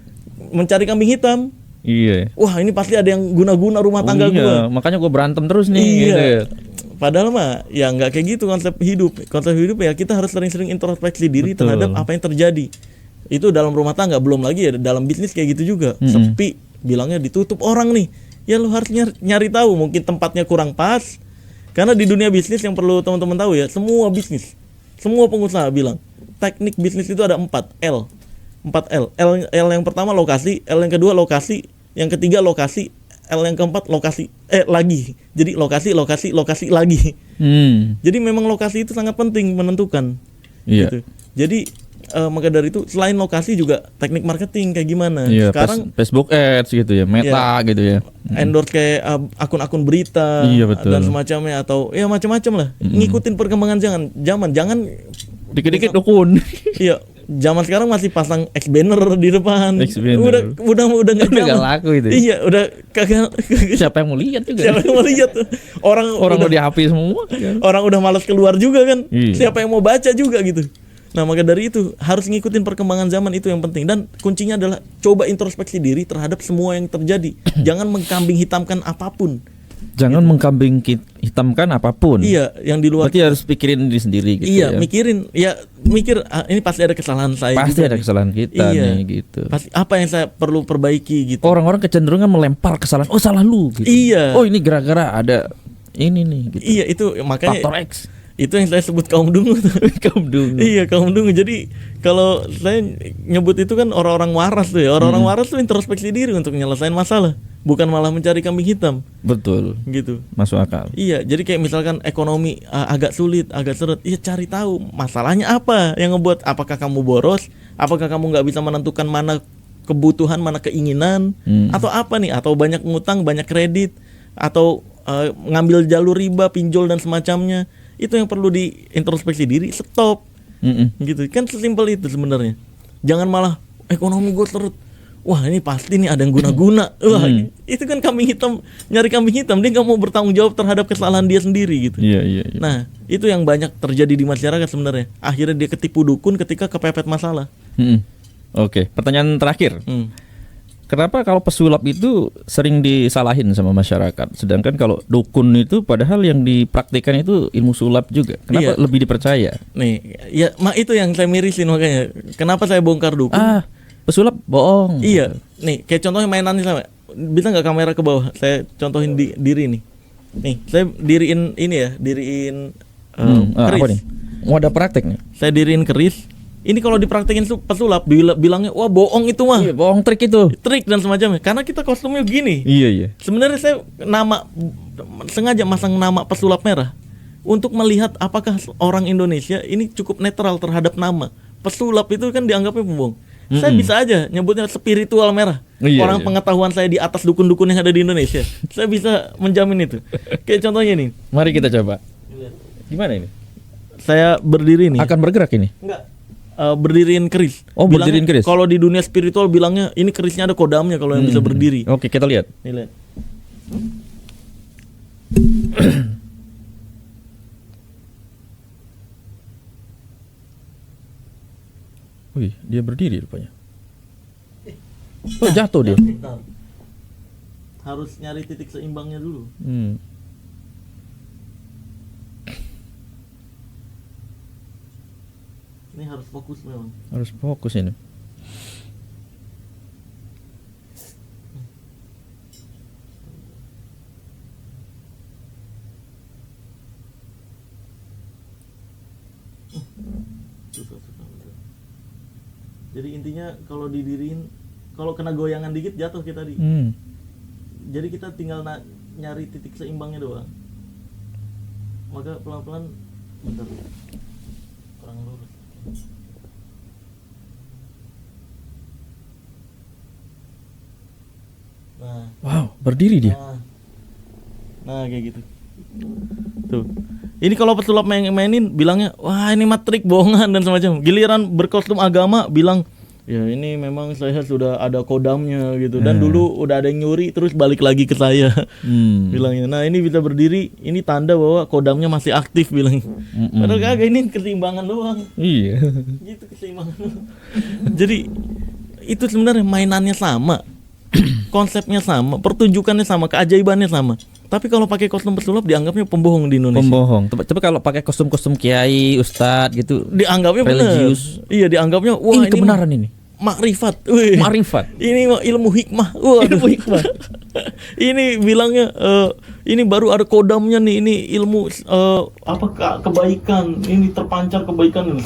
mencari kambing hitam. Iya. Wah, ini pasti ada yang guna-guna rumah tangga gua. Makanya gua berantem terus nih. Iya. Gitu. Padahal mah ya nggak kayak gitu konsep hidup. Konsep hidup ya kita harus sering-sering introspeksi diri terhadap apa yang terjadi. Itu dalam rumah tangga, belum lagi ya dalam bisnis kayak gitu juga. Sepi, bilangnya ditutup orang nih. Ya lu harus nyari tahu, mungkin tempatnya kurang pas. Karena di dunia bisnis yang perlu teman-teman tahu ya, semua bisnis, semua pengusaha bilang teknik bisnis itu ada 4 L. L yang pertama lokasi, L yang kedua lokasi, yang ketiga lokasi, L yang keempat lokasi lagi. Jadi lokasi lagi. Jadi memang lokasi itu sangat penting menentukan. Gitu. Jadi maka dari itu selain lokasi juga teknik marketing kayak gimana. Sekarang Facebook Ads gitu ya, Meta gitu ya. Endorse kayak akun-akun berita dan semacamnya, atau ya macam-macam lah. Ngikutin perkembangan zaman, jangan dikit-dikit dukun. Iya, zaman sekarang masih pasang X banner di depan. Udah nggak laku itu. Iya, udah kagak. Siapa yang mau lihat juga? Siapa yang mau lihat? Orang udah di HP semua. Orang udah malas keluar juga kan. Siapa yang mau baca juga gitu. Nah, maka dari itu harus ngikutin perkembangan zaman, itu yang penting. Dan kuncinya adalah coba introspeksi diri terhadap semua yang terjadi. Jangan mengkambing hitamkan apapun. Jangan mengkambing hitamkan apapun. Iya, yang di luar. Berarti harus pikirin diri sendiri gitu Iya, ya. mikir ini pasti ada kesalahan saya. Pasti juga ada nih. kesalahan kita Iya. nih gitu. Pasti apa yang saya perlu perbaiki gitu. Orang-orang kecenderungan melempar kesalahan. Oh, salah lu gitu. Iya. Oh, ini gara-gara ada ini nih gitu. Iya, itu makanya Faktor X. itu yang saya sebut kaum dungu tuh. Kaum dungu. Iya, kaum dungu. Jadi kalau saya nyebut itu kan orang-orang waras tuh ya. Orang-orang waras tuh introspeksi diri untuk menyelesaikan masalah, bukan malah mencari kambing hitam Betul. gitu. Masuk akal. Iya, jadi kayak misalkan ekonomi agak sulit, agak seret, iya cari tahu masalahnya apa yang ngebuat, apakah kamu boros, apakah kamu nggak bisa menentukan mana kebutuhan, mana keinginan, atau apa nih, atau banyak ngutang, banyak kredit, atau ngambil jalur riba, pinjol dan semacamnya. Itu yang perlu diintrospeksi diri, stop. Gitu kan, sesimpel itu sebenarnya. Jangan malah ekonomi gue seret. Wah, ini pasti nih ada yang guna-guna. Wah, itu kan kambing hitam, nyari kambing hitam. Dia nggak mau bertanggung jawab terhadap kesalahan dia sendiri gitu. Iya. Nah, itu yang banyak terjadi di masyarakat sebenarnya. Akhirnya dia ketipu dukun ketika kepepet masalah. Oke, pertanyaan terakhir. Kenapa kalau pesulap itu sering disalahin sama masyarakat, sedangkan kalau dukun itu padahal yang dipraktikkan itu ilmu sulap juga? Kenapa Iya. lebih dipercaya? Nih, ya itu yang saya mirisin makanya. Kenapa saya bongkar dukun? Pesulap bohong. Iya, nih kayak contohnya mainan nih, sama. Bisa nggak kamera ke bawah? Saya contohin diri nih. Nih, saya diriin ini ya, diriin keris. Apa nih? Mau ada praktek nih? Saya diriin keris. Ini kalau dipraktekin pesulap bilangnya wah bohong itu mah. Iya, bohong trik itu. Trik dan semacamnya. Karena kita kostumnya gini. Iya. Sebenarnya saya sengaja masang nama pesulap merah untuk melihat apakah orang Indonesia ini cukup netral terhadap nama. Pesulap itu kan dianggapnya pembohong. Saya bisa aja nyebutnya spiritual merah. Orang pengetahuan saya di atas dukun-dukun yang ada di Indonesia. Saya bisa menjamin itu. Kayak contohnya nih. Mari kita coba. Gimana ini? Saya berdiri nih. Akan bergerak ini? Enggak. Berdiriin keris. Oh, berdiriin keris. Kalau di dunia spiritual bilangnya ini kerisnya ada kodamnya kalau yang bisa berdiri. Oke, kita lihat. Nih, lihat. Wih, dia berdiri rupanya. Oh, jatuh dia. Bentar. Harus nyari titik seimbangnya dulu. Ini harus fokus memang. Harus fokus ini. Susah. Jadi intinya kalau didiriin, kalau kena goyangan dikit jatuh kita di. Jadi kita tinggal nyari titik seimbangnya doang. Maka pelan-pelan, bentar, kurang lurus. Nah, Wow, berdiri dia. nah kayak gitu. Tuh. Ini kalau pesulap mainin bilangnya, wah ini mah trik bohongan dan semacam. Giliran berkostum agama bilang, ya ini memang saya sudah ada kodamnya gitu. Dan dulu udah ada yang nyuri terus balik lagi ke saya. Bilangnya, nah ini bisa berdiri, ini tanda bahwa kodamnya masih aktif bilang. Padahal kagak, ini keseimbangan doang. Iya. Gitu keseimbangan. Jadi itu sebenarnya mainannya sama. Konsepnya sama, pertunjukannya sama, keajaibannya sama. Tapi kalau pakai kostum pesulap dianggapnya pembohong di Indonesia. Pembohong. Tapi kalau pakai kostum-kostum kiai, ustadz gitu, Dianggapnya benar. religius. Iya, dianggapnya wah Ini kebenaran ini. makrifat. Wih. Marifat. Ini mah ilmu hikmah. Wah, ilmu hikmah. Ini bilangnya ini baru ada kodamnya nih, ini ilmu kebaikan. Ini terpancar kebaikan ini.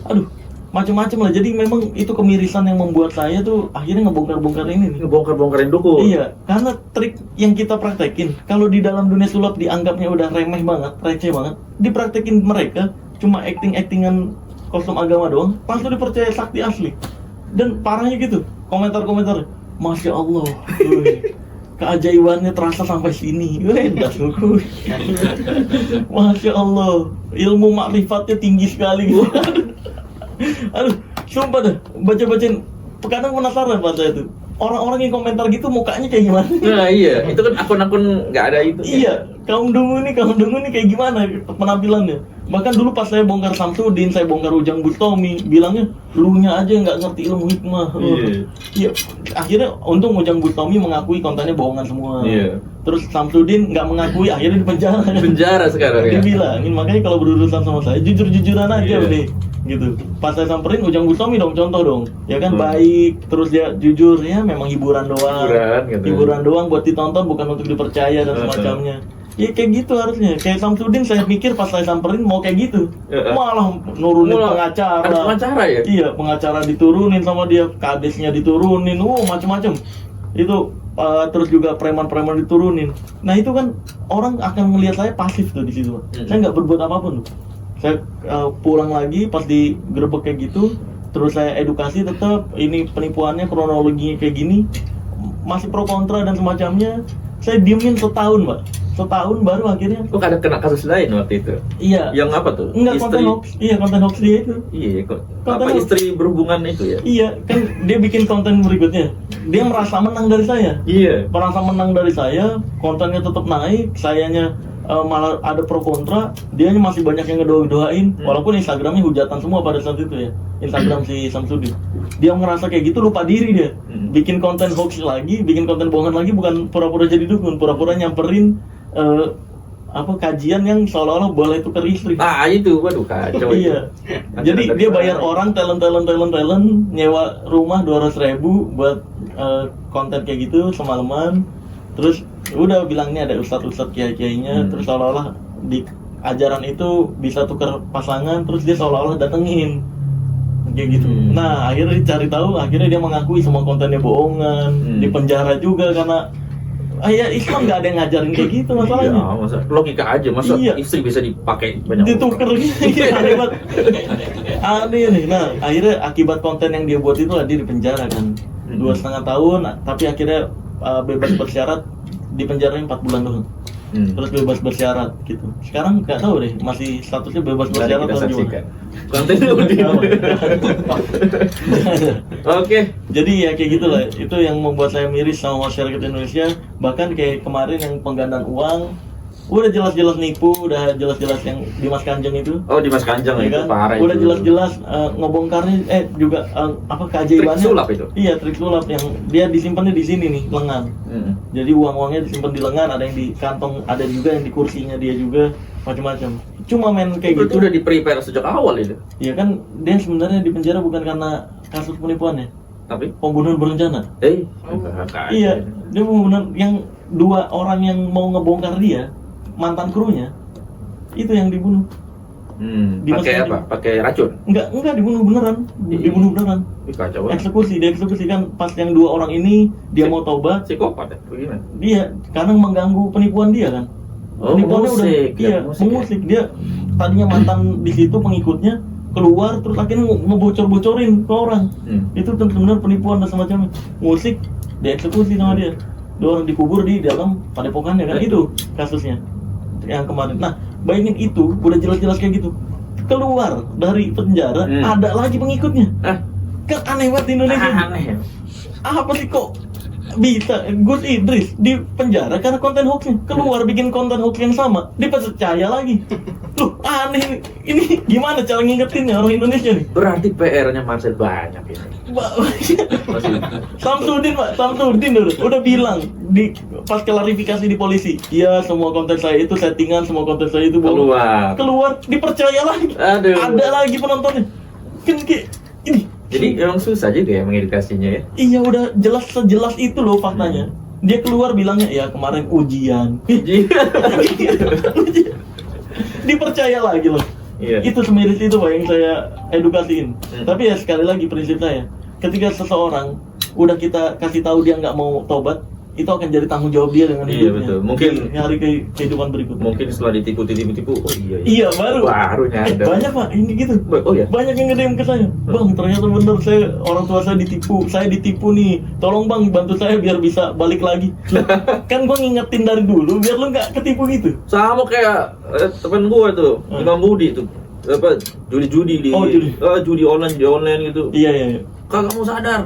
Aduh, macam-macam lah. Jadi memang itu kemirisan yang membuat saya tuh akhirnya ngebongkar-bongkar ini nih. Ngebongkar-bongkarin dukun. Iya, karena trik yang kita praktekin kalau di dalam dunia sulap dianggapnya udah remeh banget, receh banget. Dipraktekin mereka cuma acting-actingan kostum agama doang, langsung dipercaya sakti asli. Dan parahnya gitu, komentar-komentar, Masya Allah, keajaibannya terasa sampai sini. Masya Allah, ilmu makrifatnya tinggi sekali. Aduh, sumpah dah, baca-bacain. Kadang penasaran Pak saya tuh. orang-orang yang komentar gitu mukanya kayak gimana? Nah iya, itu kan akun-akun nggak ada itu. Iya, kaum dungu nih kayak gimana penampilannya? Bahkan dulu pas saya bongkar Samsudin, saya bongkar Ujang Bustami, bilangnya lunya aja nggak ngerti ilmu hikmah. Iya. Akhirnya untung Ujang Bustami mengakui kontennya bohongan semua. Iya. Terus Samsudin nggak mengakui, akhirnya dipenjara. Penjara sekarang ya. Dibilangin, makanya kalau berurusan sama saya jujur-jujuran aja Iya. udah gitu. Pas saya samperin Ujang Bustami dong, contoh dong, ya kan, Hmm. baik, terus dia jujur, ya memang hiburan doang, Gitu. hiburan doang buat ditonton, bukan untuk dipercaya dan semacamnya. Ya kayak gitu harusnya. Kayak Samsudin saya pikir pas saya samperin mau kayak gitu, malah nurunin pengacara. Ada pengacara ya? Iya, pengacara diturunin sama dia, kadesnya diturunin, macem-macem. Itu terus juga preman-preman diturunin. Nah itu kan orang akan melihat saya pasif tuh di situ. Saya nggak berbuat apapun tuh. Saya pulang lagi pas digerebek kayak gitu, terus saya edukasi tetap ini penipuannya, kronologinya kayak gini, masih pro kontra dan semacamnya. Saya diemin setahun, Mbak. Setahun baru akhirnya. Kok ada kena kasus lain waktu itu? Iya. Yang apa tuh? Enggak, konten hoax. Iya, konten hoax dia itu. Iya, kok Konten apa hoax. istri berhubungan itu ya? Iya, kan dia bikin konten berikutnya. Dia merasa menang dari saya. Iya. Merasa menang dari saya, kontennya tetap naik, sayanya malah ada pro kontra, dianya masih banyak yang ngedoain, walaupun Instagramnya hujatan semua pada saat itu ya, Instagram si Samsudin. Dia ngerasa kayak gitu, lupa diri dia, bikin konten hoax lagi, bikin konten bohongan lagi, bukan pura-pura jadi dukun, pura-pura nyamperin kajian yang seolah-olah boleh tukar istri. Ah itu, waduh kacau. Iya. Itu. Jadi dia bayar orang talent nyewa rumah 200.000 buat konten kayak gitu semalaman. Terus udah bilangnya ada ustadz kiai-kiainya, terus seolah-olah di ajaran itu bisa tukar pasangan, terus dia seolah-olah datengin kayak gitu. Nah akhirnya dicari tahu, akhirnya dia mengakui semua kontennya bohongan, dipenjara juga karena ya Islam nggak ada yang ngajarin kayak gitu masalahnya. Ya, masa logika aja, masa Iya. istri bisa dipakai banyak Ditukar gitu, aneh banget. Aneh nih. Nah akhirnya akibat konten yang dia buat itu dia dipenjara kan 2,5 tahun, tapi akhirnya bebas bersyarat, dipenjarain 4 bulan doang. Terus bebas bersyarat gitu. Sekarang nggak tahu deh, masih statusnya bebas Mari bersyarat kita atau gimana. saksikan kontennya udah. Oke. Jadi ya kayak gitulah. Itu yang membuat saya miris sama masyarakat Indonesia. Bahkan kayak kemarin yang penggandaan uang, udah jelas-jelas nipu, udah jelas-jelas yang Dimas Kanjeng itu. Oh, Dimas Kanjeng Ya itu kan? parah Udah itu. jelas-jelas ngebongkarnya juga keajaibannya. Trik sulap itu. Iya, trik sulap yang dia disimpannya di sini nih, lengan. Jadi uang-uangnya disimpan di lengan, ada yang di kantong, ada juga yang di kursinya dia juga, macam-macam. Cuma main kayak Itu gitu. udah di prepare sejak awal itu. Iya kan, dia sebenarnya di penjara bukan karena kasus penipuannya, Tapi pembunuhan berencana. Iya, dia pembunuhan yang 2 orang yang mau ngebongkar dia, mantan krunya, itu yang dibunuh. Dimas Pakai Kanjeng. apa? Pakai racun. Enggak dibunuh beneran, dibunuh beneran. Ih, kacau banget. Dieksekusi kan pas yang 2 orang ini dia mau tobat, Psikopat ya? Bagaimana? dia karena mengganggu penipuan dia kan. Oh, Penipuannya musik, udah, iya, musik ya? musik. Dia tadinya mantan di situ pengikutnya, keluar terus akhirnya ngebocor-bocorin ke orang. Itu benar penipuan dan semacamnya. Musik dieksekusi sama dia. 2 orang dikubur di dalam padepokannya kan, itu kasusnya yang kemarin. Nah, bayangin itu udah jelas-jelas kayak gitu. Keluar dari penjara ada lagi pengikutnya. Kan aneh banget di Indonesia. Aneh ya? Apa sih kok bisa Gus Idris di penjara karena konten hoaxnya, keluar bikin konten hoax yang sama, dipercaya lagi. Loh, aneh ini gimana cara ngingetinnya orang Indonesia nih? Berarti PR-nya Marcel banyak ini. Masih. Samsudin udah bilang di pas klarifikasi di polisi, iya semua konten saya itu settingan, semua konten saya itu bohong. Keluar dipercaya lagi. Aduh. Ada lagi penontonnya. Kan kayak ini. Jadi emang susah juga ya mengedukasinya ya. Iya udah jelas sejelas itu loh faktanya. Dia keluar bilangnya ya kemarin ujian. Dipercaya lagi loh. Iya. Itu semiris itu Pak yang saya edukasiin. Tapi ya sekali lagi prinsip saya, ketika seseorang udah kita kasih tahu dia nggak mau tobat, itu akan jadi tanggung jawab dia dengan Iya, hidupnya. betul. Mungkin- di hari kehidupan berikutnya. Mungkin setelah ditipu, oh iya. Iya baru. Baru nyadar. Banyak Pak ini gitu. Oh ya. Banyak yang nge-DM ke saya, bang ternyata bener orang tua saya ditipu nih, tolong bang bantu saya biar bisa balik lagi. Kan gua ngingetin dari dulu biar lu nggak ketipu gitu. Sama kayak teman gua tuh, Imam Budi tuh. Judi-judi di Oh, judi. judi online gitu. Iya. Kagak mau sadar,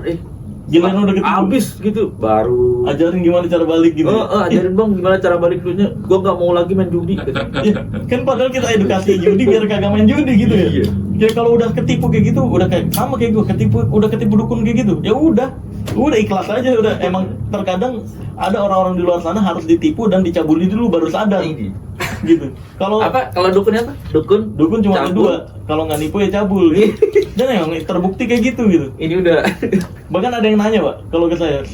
Giliran udah ketipu. Abis gitu baru Ajarin gimana cara balik gitu. ajarin bang gimana cara balik duitnya. Gua nggak mau lagi main judi. Ya, kan padahal kita edukasi judi biar kagak main judi gitu ya. Iya. Ya kalau udah ketipu kayak gitu, udah kayak sama kayak gue udah ketipu dukun kayak gitu. Ya udah ikhlas aja udah. Emang terkadang ada orang-orang di luar sana harus ditipu dan dicabuli dulu baru sadar. Gitu. Kalau Kalau dukunnya apa? dukun cuma ada cabul. dua. Kalau nggak nipu ya cabul. Dan emang terbukti kayak gitu gitu. Ini udah Bahkan ada yang nanya, Pak, kalau ke saya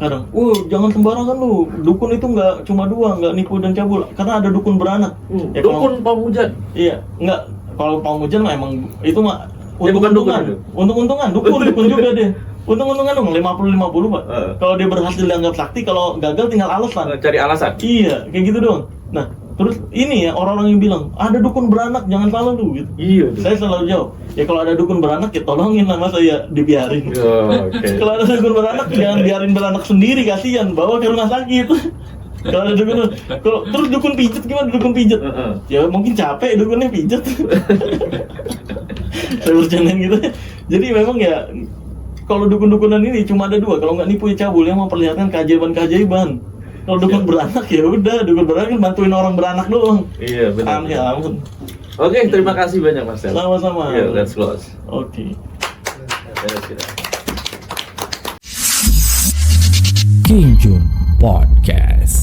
kadang, jangan sembarangan lu. Dukun itu nggak cuma dua, nggak nipu dan cabul. Karena ada dukun beranak. Ya, dukun pamujan. Iya, nggak. Kalau pamujan mah emang itu mah Dia bukan dukun untung-untungan. itu? Untung-untungan, dukun juga dia. Untung-untungan dong, 50-50 Pak. Kalau dia berhasil dianggap sakti, kalau gagal tinggal alasan. Cari alasan. Iya, kayak gitu dong. Nah, terus ini ya orang-orang yang bilang, ada dukun beranak, jangan salah lu gitu. Iya. Saya selalu jawab, ya kalau ada dukun beranak ya tolongin lah, masa ya dibiarin. Oke. Kalau ada dukun beranak jangan biarin beranak sendiri, kasihan, bawa ke rumah sakit. Kalau ada dukun, terus dukun pijet gimana dukun pijet? Ya mungkin capek dukunnya pijet. Saya bercandain gitu. Jadi memang ya kalau dukun-dukunan ini cuma ada dua, kalau nggak nipu ya cabul yang memperlihatkan keajaiban-keajaiban. Kalau dukun beranak ya udah, dukun beranak kan bantuin orang beranak doang. Iya benar. Ya ampun. Oke, terima kasih banyak Mas. Sama-sama. Iya, let's close. Oke. King Jun Podcast.